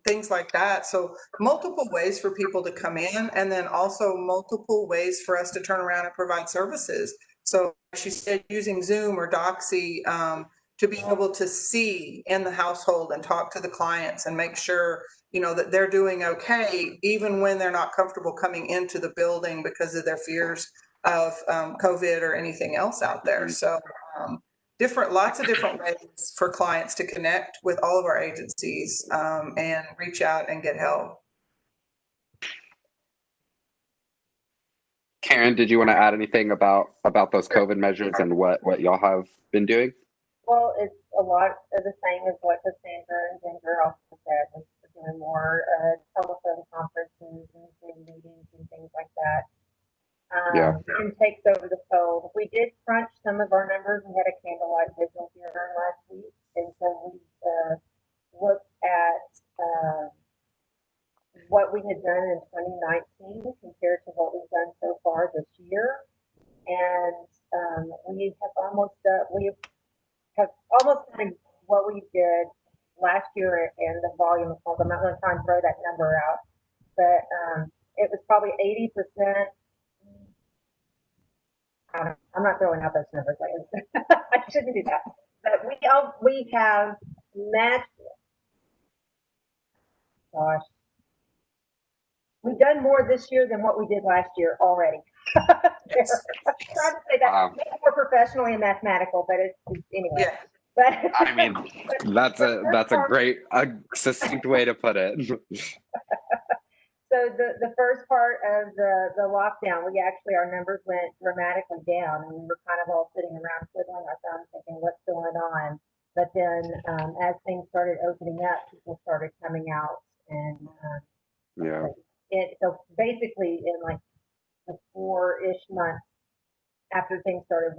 Things like that. So multiple ways for people to come in, and then also multiple ways for us to turn around and provide services. So she said using Zoom or Doxy to be able to see in the household and talk to the clients and make sure, that they're doing okay, even when they're not comfortable coming into the building because of their fears of COVID or anything else out there. So lots of different ways for clients to connect with all of our agencies and reach out and get help. Karen, did you want to add anything about those COVID measures and what y'all have been doing? Well, it's a lot of the same as what Cassandra and Ginger also said. We're doing more telephone conferences and Zoom meetings and things like that. And takes over the phone. We did crunch some of our numbers. We had a candlelight vigil here last week, and so we looked at what we had done in 2019 compared to what we've done so far this year, and we have almost done what we did last year and the volume of calls. I'm not going to try and throw that number out, but it was probably 80%. I'm not throwing out those numbers. I shouldn't do that. But we have matched. Gosh, we've done more this year than what we did last year already. Yes. I'm trying to say that more professionally and mathematical, but it's anyway. Yeah. But I mean, that's a great, succinct way to put it. So the first part of the lockdown, our numbers went dramatically down, and we were kind of all sitting around twiddling our thumbs thinking, what's going on? But then as things started opening up, people started coming out, and so basically in like the 4-ish months after things started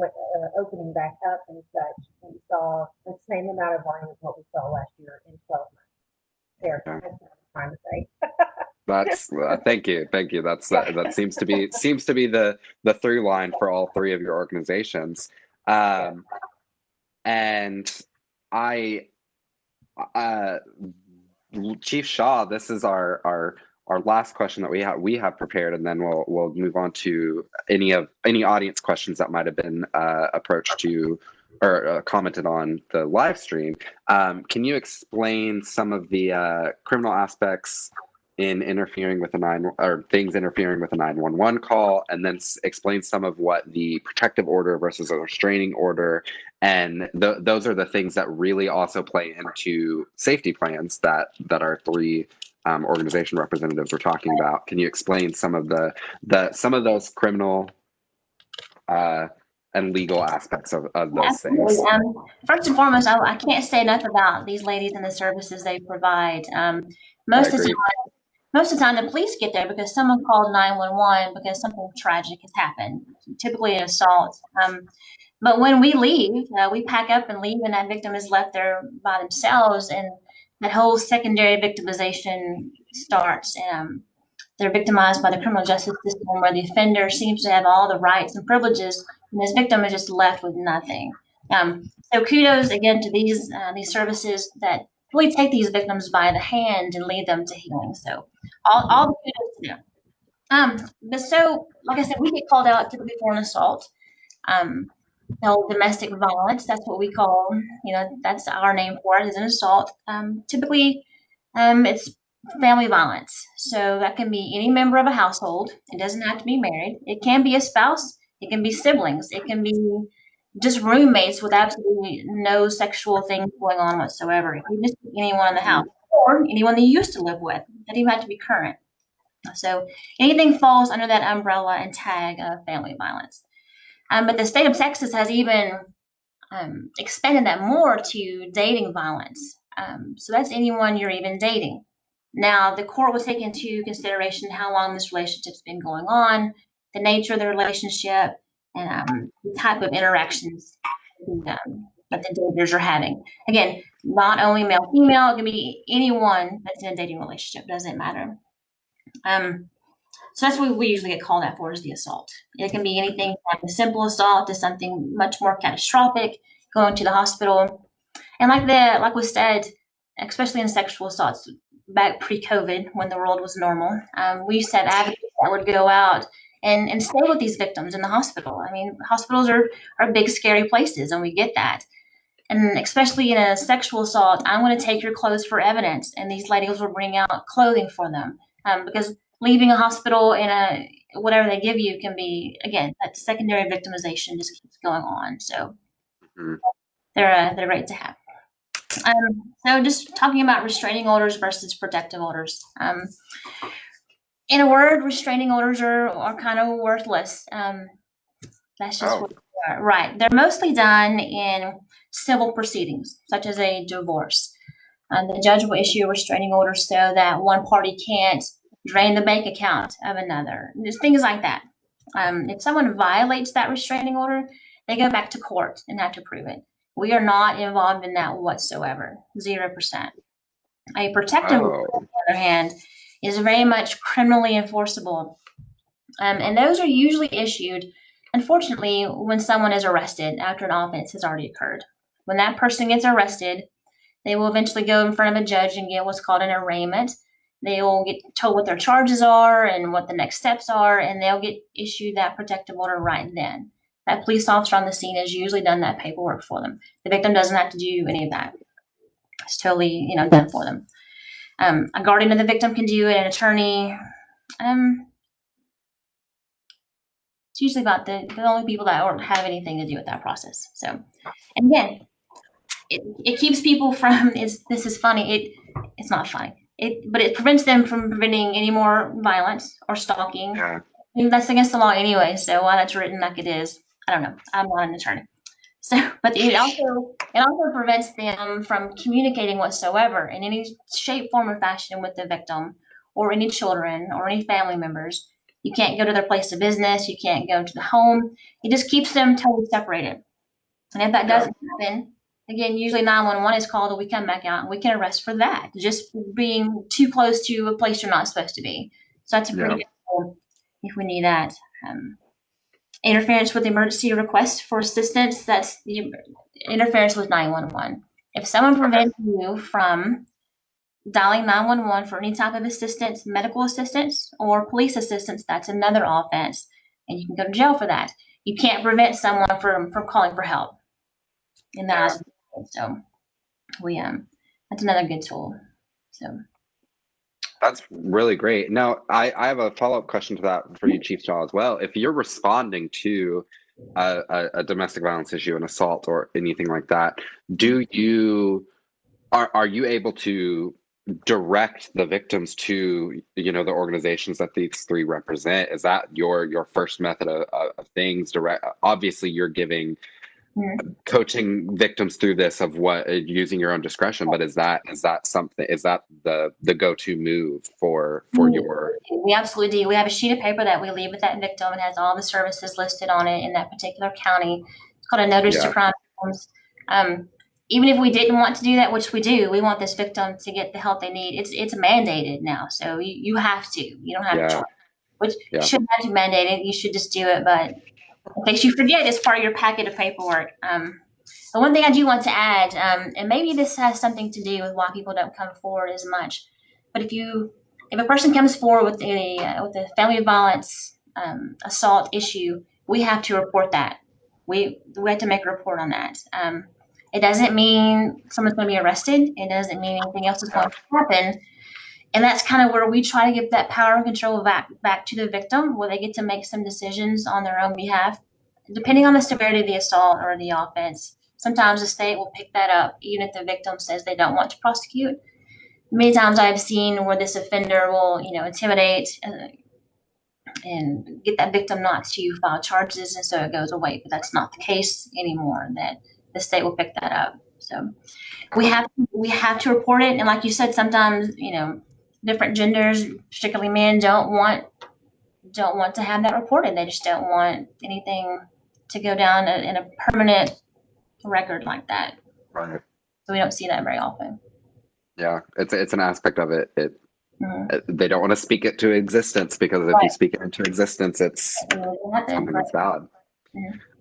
opening back up and such, we saw the same amount of volume as what we saw last year in 12 months. That's what I'm trying to say. That's thank you. That seems to be the through line for all three of your organizations. And Chief Shaw, this is our last question that we have prepared, and then we'll move on to any audience questions that might have been approached to or commented on the live stream. Can you explain some of the criminal aspects in interfering with things interfering with a 911 call, and then explain some of what the protective order versus a restraining order, and those are the things that really also play into safety plans that our three organization representatives were talking about. Can you explain some of those criminal and legal aspects of those things? First and foremost, I can't say enough about these ladies and the services they provide. Most of the time, the police get there because someone called 911 because something tragic has happened, typically an assault. But when we leave, we pack up and leave, and that victim is left there by themselves, and that whole secondary victimization starts. They're victimized by the criminal justice system, where the offender seems to have all the rights and privileges, and this victim is just left with nothing. So kudos again to these services that really take these victims by the hand and lead them to healing. So all the kudos to them. But so, like I said, we get called out typically for an assault. Domestic violence, that's what we call, that's our name for it, is an assault. Typically, it's family violence. So that can be any member of a household. It doesn't have to be married. It can be a spouse. It can be siblings. It can be just roommates with absolutely no sexual things going on whatsoever. It can just be anyone in the house or anyone that you used to live with. It doesn't even have to be current. So anything falls under that umbrella and tag of family violence. But the state of Texas has even expanded that more to dating violence. So that's anyone you're even dating. Now, the court will take into consideration how long this relationship's been going on, the nature of the relationship, and the type of interactions that the daters are having. Again, not only male, female, it can be anyone that's in a dating relationship, doesn't matter. So that's what we usually get called out for is the assault. It can be anything from a simple assault to something much more catastrophic, going to the hospital. And like was said, especially in sexual assaults back pre-COVID when the world was normal, we used to have advocates that would go out and stay with these victims in the hospital. I mean, hospitals are big, scary places, and we get that. And especially in a sexual assault, I'm going to take your clothes for evidence, and these ladies will bring out clothing for them because leaving a hospital in a whatever they give you can be, again, that secondary victimization just keeps going on. So they're great to have. So just talking about restraining orders versus protective orders. In a word, restraining orders are kind of worthless. That's just what they are. Right. They're mostly done in civil proceedings, such as a divorce. The judge will issue a restraining order so that one party can't drain the bank account of another. Just things like that. If someone violates that restraining order, they go back to court and have to prove it. We are not involved in that whatsoever. 0%. A protective order, on the other hand, is very much criminally enforceable. And those are usually issued, unfortunately, when someone is arrested after an offense has already occurred. When that person gets arrested, they will eventually go in front of a judge and get what's called an arraignment. They will get told what their charges are and what the next steps are, and they'll get issued that protective order right then. That police officer on the scene has usually done that paperwork for them. The victim doesn't have to do any of that. It's totally, done for them. A guardian of the victim can do it, an attorney. It's usually about the only people that don't have anything to do with that process. So, and again, it keeps people from, this is funny, it's not funny, but it prevents them from preventing any more violence or stalking. Yeah. I mean, that's against the law anyway, so why that's written like it is, I don't know. I'm not an attorney. So, but it also prevents them from communicating whatsoever in any shape, form, or fashion with the victim or any children or any family members. You can't go to their place of business. You can't go to the home. It just keeps them totally separated. And if that doesn't happen, again, usually 911 is called and we come back out and we can arrest for that, just being too close to a place you're not supposed to be. So that's a pretty good tool if we need that. Interference with emergency requests for assistance, that's the interference with 911. If someone prevents you from dialing 911 for any type of assistance, medical assistance, or police assistance, that's another offense, and you can go to jail for that. You can't prevent someone from calling for help. And that's so that's another good tool. So that's really great. Now, I have a follow-up question to that for you, Chief Shaw, as well. If you're responding to a domestic violence issue, an assault, or anything like that, are you able to direct the victims to the organizations that these three represent? Is that your first method of things? Obviously, you're giving coaching victims through this of what using your own discretion, but is that the go-to move for your? We absolutely do. We have a sheet of paper that we leave with that victim and has all the services listed on it in that particular county. It's called a notice to crime victims. Even if we didn't want to do that, which we do, we want this victim to get the help they need. It's mandated now, so you have to. You don't have a choice, which shouldn't have to be mandated. You should just do it, but in case you forget, it's part of your packet of paperwork. But one thing I do want to add, and maybe this has something to do with why people don't come forward as much, but if a person comes forward with a family violence assault issue, we have to report that. We have to make a report on that. It doesn't mean someone's going to be arrested. It doesn't mean anything else is going to happen. And that's kind of where we try to give that power and control back to the victim, where they get to make some decisions on their own behalf, depending on the severity of the assault or the offense. Sometimes the state will pick that up, even if the victim says they don't want to prosecute. Many times I've seen where this offender will, intimidate and get that victim not to file charges, and so it goes away. But that's not the case anymore. That the state will pick that up. So we have to report it. And like you said, sometimes different genders, particularly men, don't want to have that reported. They just don't want anything to go down in a permanent record like that. Right. So we don't see that very often. Yeah, it's an aspect of it. Mhm. They don't want to speak it to existence, because if you Right. speak it into existence, it's something that's valid.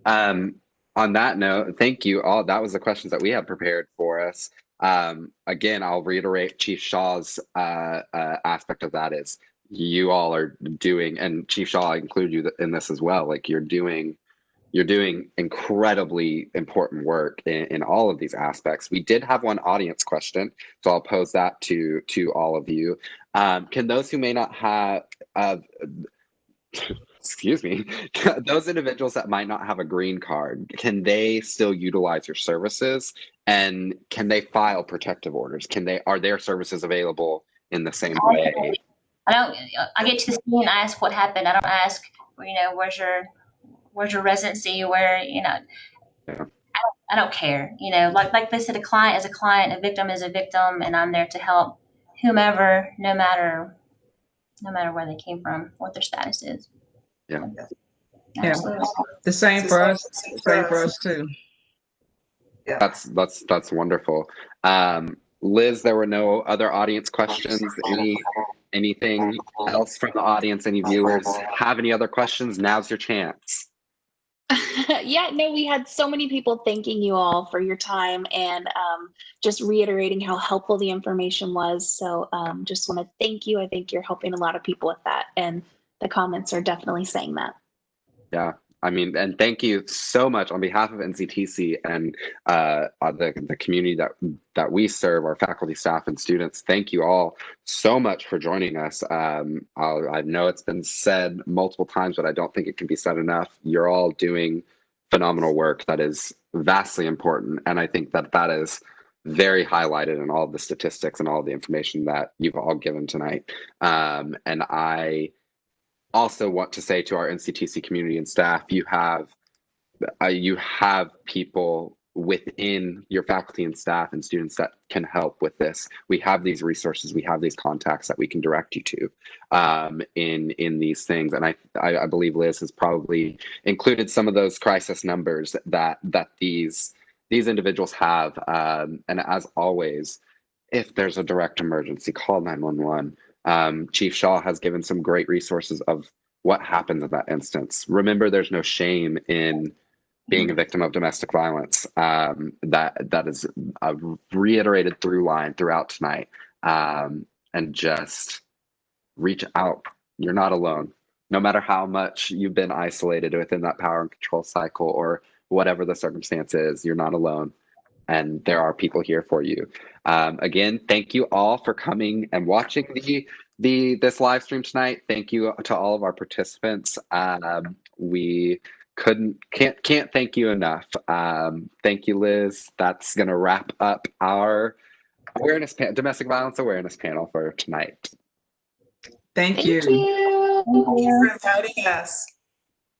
Mhm. On that note, thank you all. That was the questions that we had prepared for us. Again, I'll reiterate Chief Shaw's aspect of that is you all are doing, and Chief Shaw, I include you in this as well. Like you're doing incredibly important work in all of these aspects. We did have one audience question, so I'll pose that to all of you. Can those who may not have excuse me, those individuals that might not have a green card, can they still utilize your services, and can they file protective orders? Are their services available in the same way? I get to the scene, I ask what happened. I don't ask, where's your residency, where, Yeah. I don't care. Like they said, a client is a client, a victim is a victim, and I'm there to help whomever, no matter where they came from, what their status is. Yeah. Yeah. Absolutely. The same It's for the us. same Same for us too. That's wonderful. Liz, there were no other audience questions. Anything else from the audience? Any viewers have any other questions? Now's your chance. Yeah, no, we had so many people thanking you all for your time and just reiterating how helpful the information was. So just want to thank you. I think you're helping a lot of people with that. And the comments are definitely saying that. Yeah, I mean, and thank you so much on behalf of NCTC and the community that we serve, our faculty, staff, and students. Thank you all so much for joining us. I know it's been said multiple times, but I don't think it can be said enough. You're all doing phenomenal work that is vastly important, and I think that is very highlighted in all of the statistics and all of the information that you've all given tonight. And I also want to say to our NCTC community and staff, you have people within your faculty and staff and students that can help with this. We have these resources, we have these contacts that we can direct you to in these things. And I believe Liz has probably included some of those crisis numbers that these individuals have. And as always, if there's a direct emergency, call 911. Chief Shaw has given some great resources of what happens in that instance. Remember, there's no shame in being a victim of domestic violence. That is a reiterated through line throughout tonight. And just reach out. You're not alone. No matter how much you've been isolated within that power and control cycle or whatever the circumstance is, you're not alone. And there are people here for you. Again, thank you all for coming and watching this live stream tonight. Thank you to all of our participants. We can't thank you enough. Thank you, Liz. That's gonna wrap up our domestic violence awareness panel for tonight. Thank Thank you. you. Thank you. For inviting us.